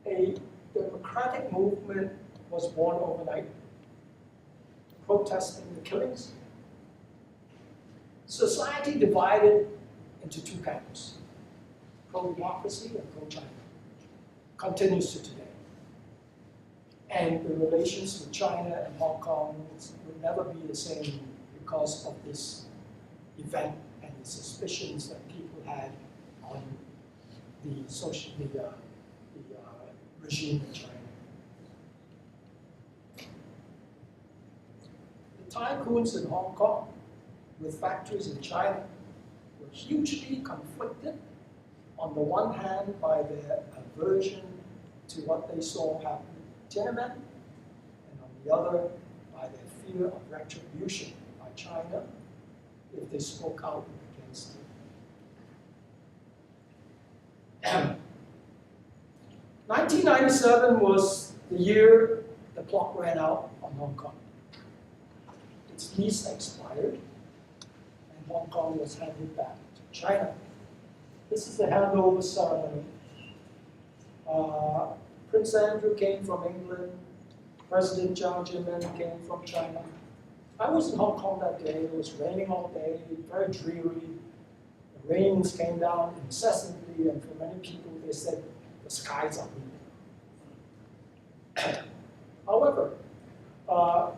A democratic movement was born overnight, protesting the killings. Society divided into two camps, pro-democracy and pro-China. Continues to today. And the relations with China and Hong Kong would never be the same because of this event and the suspicions that people had on the regime in China. The tycoons in Hong Kong with factories in China were hugely conflicted, on the one hand by their aversion to what they saw happen in Tiananmen, and on the other by their fear of retribution by China if they spoke out against it. 1997 was the year the clock ran out on Hong Kong. Its lease expired, and Hong Kong was handed back to China. This is the handover ceremony. Prince Andrew came from England. President Jiang Zemin came from China. I was in Hong Kong that day. It was raining all day, very dreary. The rains came down incessantly, and for many people, they said, the skies are blue. However,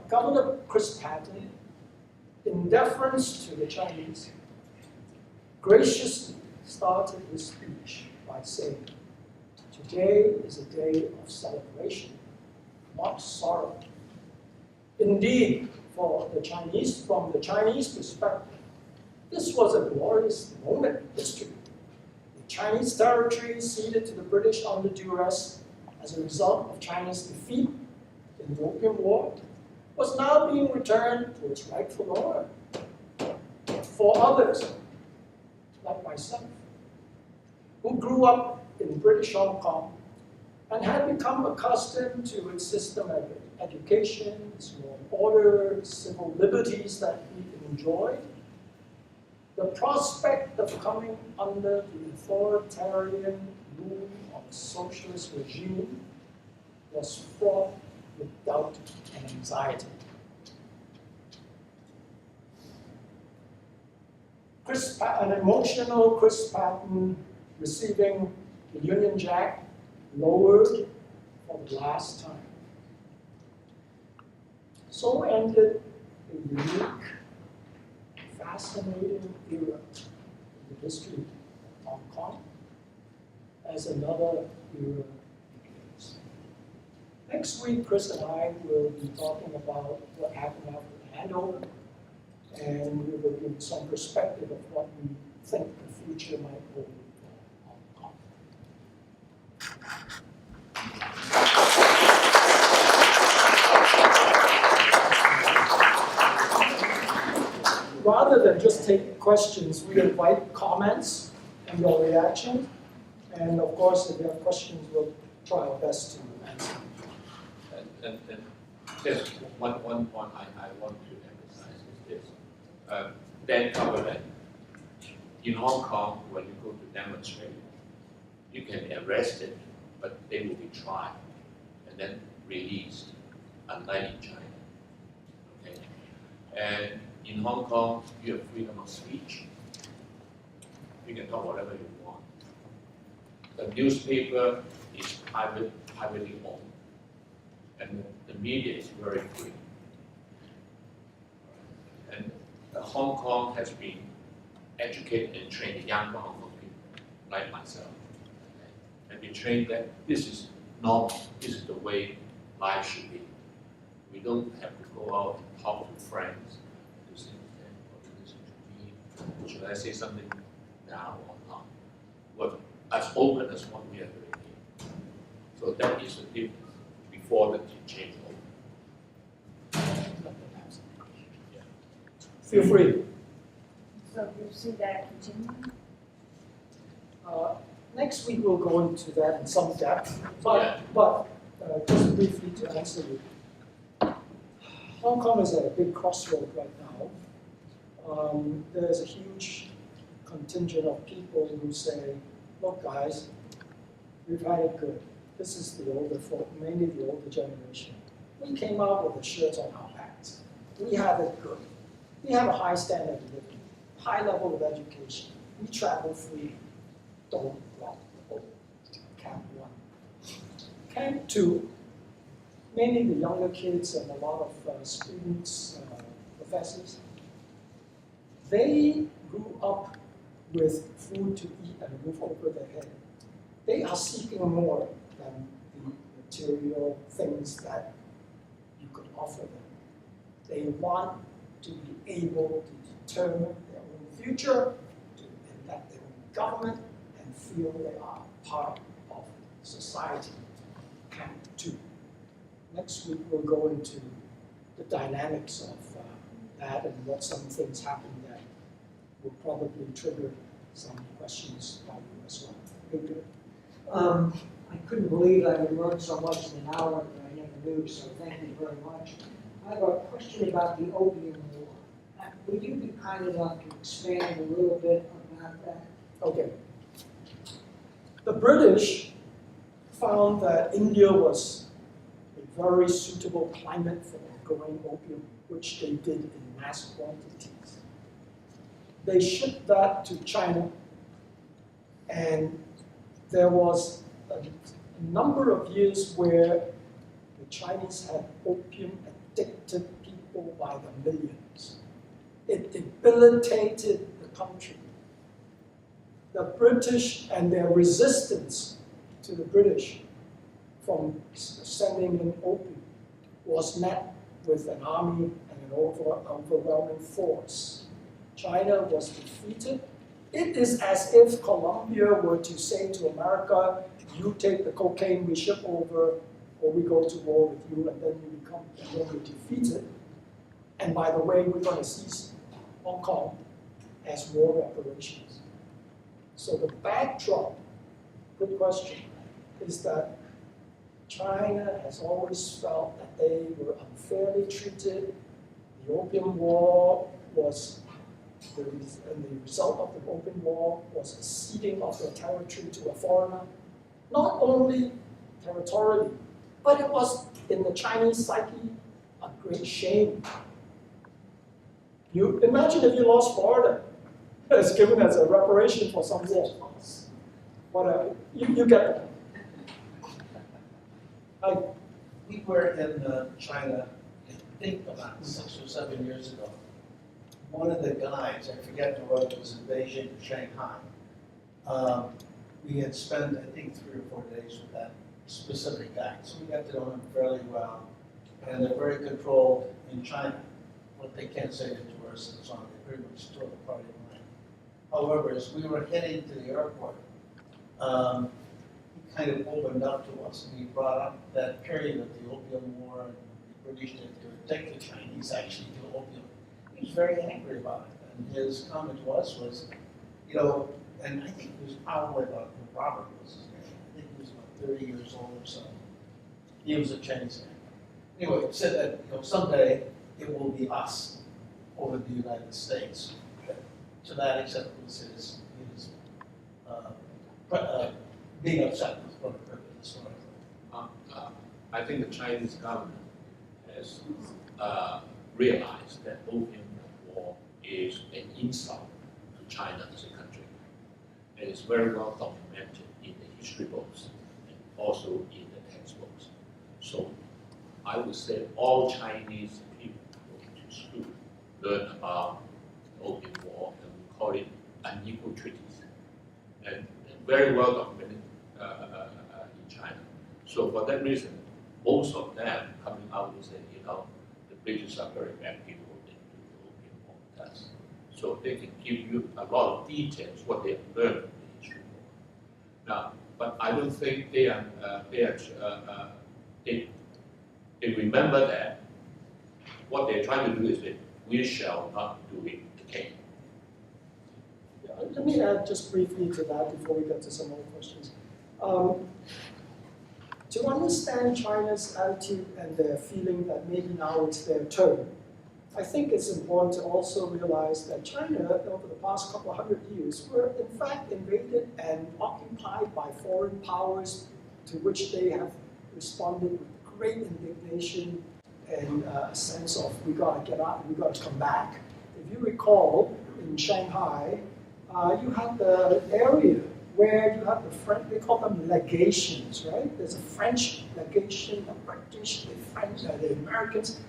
Governor Chris Patton, in deference to the Chinese, graciously started his speech by saying, today is a day of celebration, not sorrow. Indeed, from the Chinese perspective, this was a glorious moment in history. The Chinese territory ceded to the British under duress as a result of China's defeat in the Opium War was now being returned to its rightful owner. For others, like myself, who grew up in British Hong Kong and had become accustomed to its system of education, its law and order, civil liberties that we enjoyed, the prospect of coming under the authoritarian rule of a socialist regime was fraught with doubt and anxiety. An emotional Chris Patton receiving the Union Jack lowered for the last time. So ended a unique, fascinating era in the history of Hong Kong, as another era begins. Next week, Chris and I will be talking about what happened after the handover, and we will give some perspective of what we think the future might hold for Hong Kong. Rather than just take questions, we invite comments and your reaction. And of course, if you have questions, we'll try our best to answer. And just one point I want to emphasize is this. Dan covered that in Hong Kong, when you go to demonstrate, you can be arrested, but they will be tried and then released, unlike in China. Okay? And in Hong Kong, you have freedom of speech. You can talk whatever you want. The newspaper is privately owned, and the media is very free. And Hong Kong has been educated and trained young Hong Kong people, like myself, and been trained that this is normal, this is the way life should be. We don't have to go out and talk to friends to say, what do you listen to me? Should I say something now or not? We're as open as what we are doing here. So that is the difference before the change over. Feel free. So you see that continuing? Next week we'll go into that in some depth, but just briefly to answer you. Hong Kong is at a big crossroad right now. There's a huge contingent of people who say, look guys, we've had it good. This is the older folk, mainly the older generation. We came out with the shirts on our backs. We have it good. We have a high standard of living, high level of education. We travel free. Don't rock the boat. Camp 1. Camp 2, mainly the younger kids and a lot of students, professors, they grew up with food to eat and a roof over their head. They are seeking more than the material things that you could offer them. They want to be able to determine their own future, to elect their own government, and feel they are part of society. Camp 2. Next week we'll go into the dynamics of that and what some things happen that will probably trigger some questions by you as well. Victor? I couldn't believe I would learn so much in an hour that I never knew, so thank you very much. I have a question about the Opium War. Would you be kind enough to expand a little bit about that? Okay. The British found that India was a very suitable climate for growing opium, which they did in mass quantities. They shipped that to China, and there was a number of years where the Chinese had opium-addicted people by the millions. It debilitated the country. The British and their resistance to the British from sending in opium was met with an army and an overwhelming force. China was defeated. It is as if Colombia were to say to America, you take the cocaine we ship over, or we go to war with you, and then you're defeated. And by the way, we're going to seize Hong Kong. as war reparations. So the backdrop, good question, is that China has always felt that they were unfairly treated. The Opium War was, and the result of the Opium War was a ceding of their territory to a foreigner, not only territorially, but it was in the Chinese psyche a great shame. You imagine if you lost Florida, as given as a reparation for some war. Whatever, you get it. We were in China, I think about 6 or 7 years ago. One of the guys, I forget the word, was in Beijing or Shanghai. We had spent, I think, 3 or 4 days with that specific guy. So we got to know him fairly well. And they're very controlled in China. What they can't say to tourists and so on, they pretty much store the party line. However, as we were heading to the airport, he kind of opened up to us, and he brought up that period of the Opium War and the British to take the Chinese actually to opium. He was very angry about it, and his comment to us was, you know, and I think he was probably about, Robert was his name, I think he was about 30 years old or so. He was a Chinese guy. Anyway, he said that, you know, someday it will be us over the United States. To that extent was his being upset with what occurred in this story. I think the Chinese government has realized that Opium War is an insult to China as a country. And it's very well documented in the history books and also in the textbooks. So I would say all Chinese people go to school learn about the Opium War, and we call it unequal treaties. And very well documented in China. So for that reason, most of them coming out and saying, you know, the British are very bad people, they do the Opium War with us. So they can give you a lot of details what they have learned in the history book. Now, but I don't think they remember that what they're trying to do is that we shall not do it again. Let me add just briefly to that before we get to some more questions. To understand China's attitude and their feeling that maybe now it's their turn, I think it's important to also realize that China, over the past couple of 100 years, were in fact invaded and occupied by foreign powers to which they have responded with great indignation and a sense of, we got to get out, we got to come back. If you recall, in Shanghai, you had the area where you have the French, they call them legations, right? There's a French legation, the British, the French, the Americans.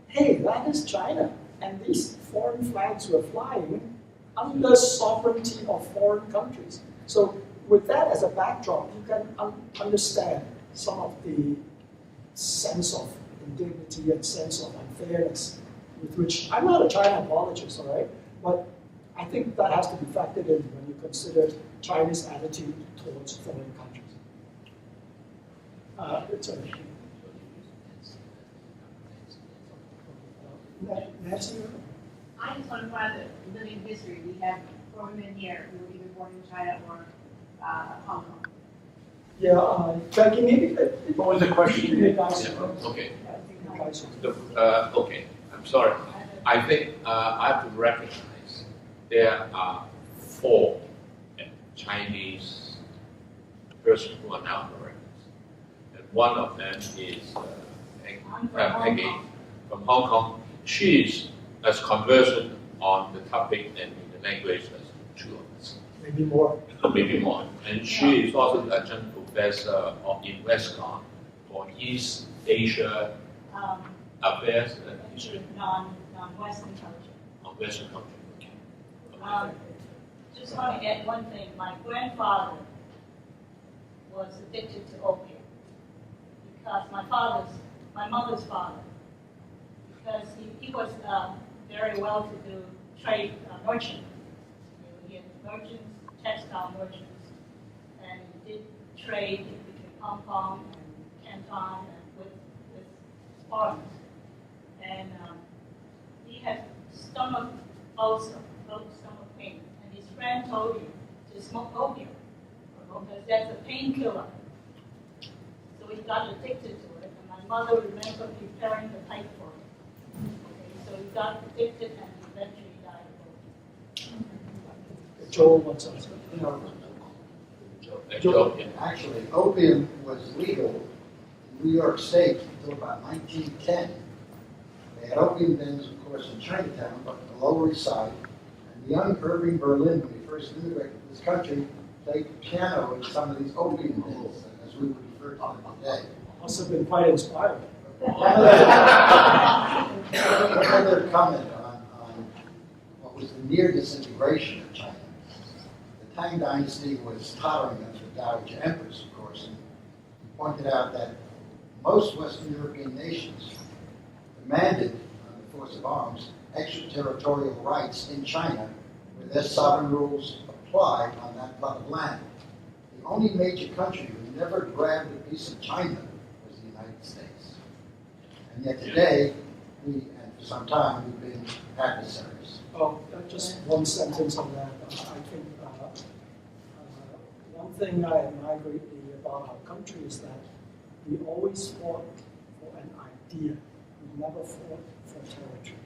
Hey, that is China. And these foreign flags were flying under sovereignty of foreign countries. So with that as a backdrop, you can understand some of the sense of indignity and sense of unfairness with which, I'm not a China apologist, all right? But I think that has to be factored in when you consider China's attitude towards foreign countries. Nancy? I just want to find the living history. We have women here who were either born in China or Hong Kong. Yeah, Becky, maybe. What was the question? Yeah, okay. guys. Okay, I'm sorry. I think I have to recognize there are 4 Chinese persons who are now Americans. And one of them is Peggy from Hong Kong. She is as conversant on the topic and in the language as 2 of us. Maybe more. Maybe more. And she is also an adjunct professor in Westcon for East Asia affairs and history. Non-Western culture. On Western culture. Just want to add one thing. My grandfather was addicted to opium because my mother's father, because he was very well-to-do trade merchant. He had merchants, textile merchants, and he did trade between Hong Kong and Canton and with foreigners. And he had stomach ulcer, develop stomach pain. And his friend told him to smoke opium, because that's a painkiller. So he got addicted to it, and my mother remembered preparing the pipe for him. Okay, so he got addicted and eventually died of opium. Joel wants to. You know, Joe, yeah. actually, opium was legal in New York State until about 1910. They had opium dens, of course, in Chinatown, but on the Lower East Side. And the young Irving Berlin, when he first immigrated to this country, played the piano in some of these opium dens, as we would refer to them today. Must have been quite inspiring. One other comment on what was the near disintegration of China. The Tang Dynasty was tottering under the Dowager Empress, of course, and pointed out that most Western European nations demanded, on the force of arms, extraterritorial rights in China, where their sovereign rules applied on that plot of land. The only major country who never grabbed a piece of China was the United States. And yet today, and for some time, we've been adversaries. Oh, just one sentence on that. I think one thing I admire greatly about our country is that we always fought for an idea. We never fought for territory.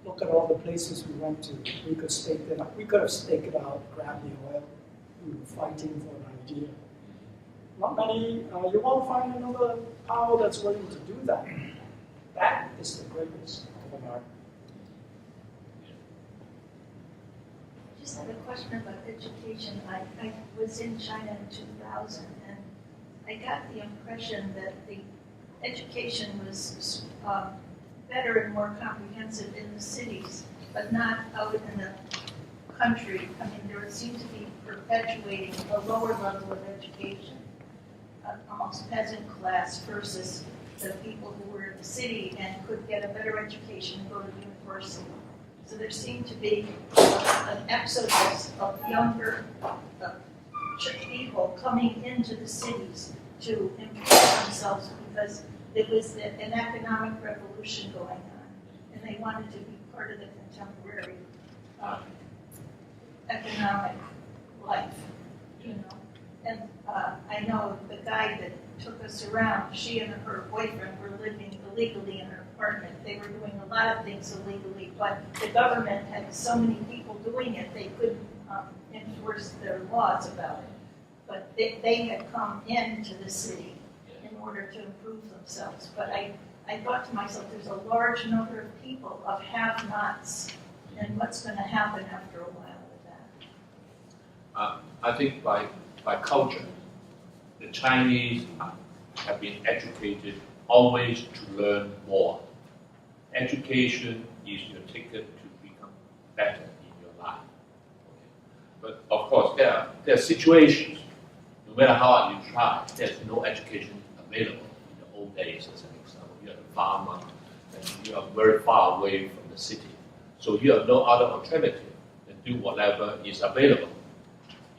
Look at all the places we went to. We could stake it out. We could have staked it out, grabbed the oil. We were fighting for an idea. Not many. You won't find another power that's willing to do that. That is the greatness of America. I just have a question about education. I was in China in 2000, and I got the impression that the education was better and more comprehensive in the cities, but not out in the country. I mean, there seemed to be perpetuating a lower level of education, almost peasant class versus the people who were in the city and could get a better education and go to university. So there seemed to be an exodus of younger people coming into the cities to improve themselves because there was an economic revolution going on, and they wanted to be part of the contemporary economic life, you know. And I know the guy that took us around, she and her boyfriend were living illegally in her apartment. They were doing a lot of things illegally, but the government had so many people doing it, they couldn't enforce their laws about it. But they had come into the city in order to improve themselves. But I thought to myself, there's a large number of people of have-nots, and what's going to happen after a while with that? I think by culture, the Chinese have been educated always to learn more. Education is your ticket to become better in your life. Okay. But of course, there are situations, no matter how hard you try, there's no education available. In the old days, as an example, you're a farmer and you are very far away from the city. So you have no other alternative than do whatever is available.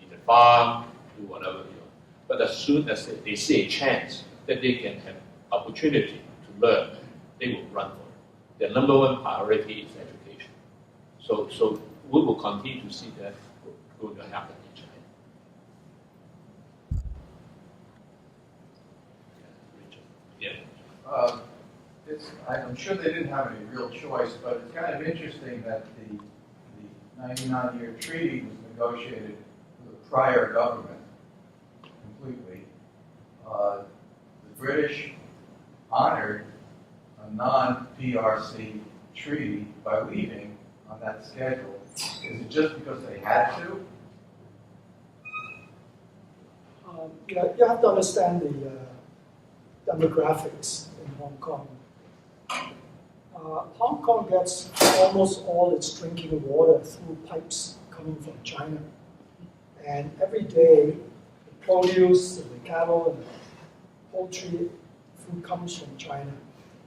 In the farm, do whatever you want. But as soon as they see a chance that they can have opportunity to learn, they will run for it. Their number one priority is education. So we will continue to see that going to happen in China. Yeah. I'm sure they didn't have any real choice, but it's kind of interesting that the 99-year treaty was negotiated with a prior government completely. The British honored a non-PRC treaty by leaving on that schedule. Is it just because they had to? You have to understand the demographics in Hong Kong. Hong Kong gets almost all its drinking water through pipes coming from China. And every day, the produce, and the cattle, and the poultry food comes from China.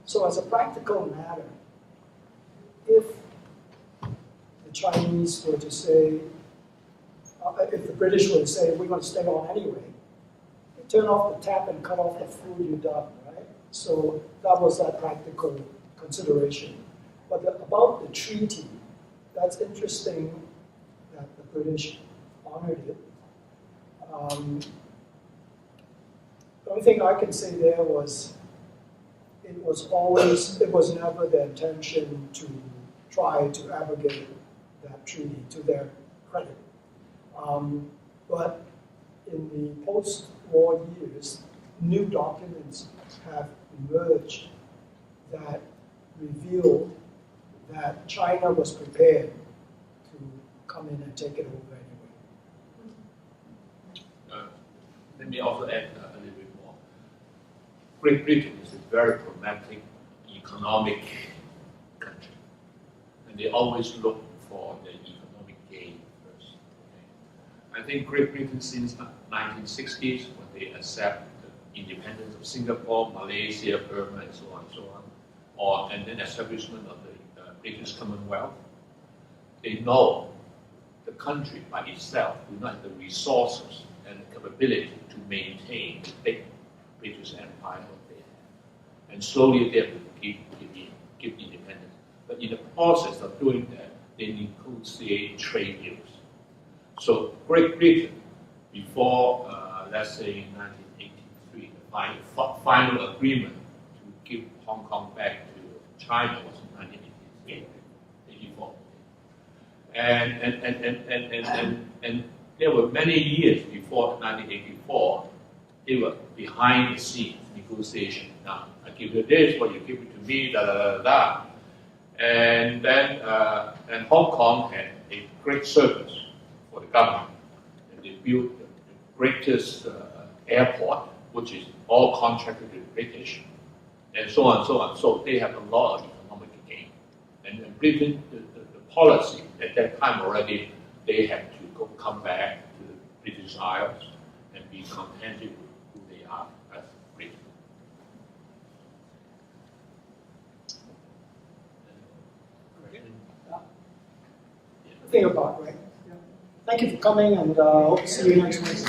So as a practical matter, if the Chinese were to say, if the British were to say, we're going to stay on anyway, you turn off the tap and cut off the food, you're done, right? So that was that practical consideration. But about the treaty, that's interesting British honored it. The only thing I can say there was, it was never the intention to try to abrogate that treaty, to their credit. But in the post-war years, new documents have emerged that reveal that China was prepared to come in and take it over anyway. Let me also add a little bit more. Great Britain is a very pragmatic economic country, and they always look for the economic gain first. Okay? I think Great Britain since the 1960s, when they accept the independence of Singapore, Malaysia, Burma, and so on, and then establishment of the British Commonwealth, they know the country by itself do not have the resources and the capability to maintain the big British Empire that they have. And slowly they have to give independence. But in the process of doing that, they negotiate trade deals. So Great Britain, before, let's say, 1983, the final agreement to give Hong Kong back to China was in 1983, 84. And there were many years before 1984, they were behind the scenes negotiation. Now, I give you this, what you give it to me, da da da da. And then, and Hong Kong had a great service for the government. And they built the greatest airport, which is all contracted to the British, and so on and so on. So they have a lot of economic gain. And Britain, the policy at that time already, they had to come back to the British Isles and be contented with who they are as Britain. Think about, right? Thank you for coming, and hope to see you next week.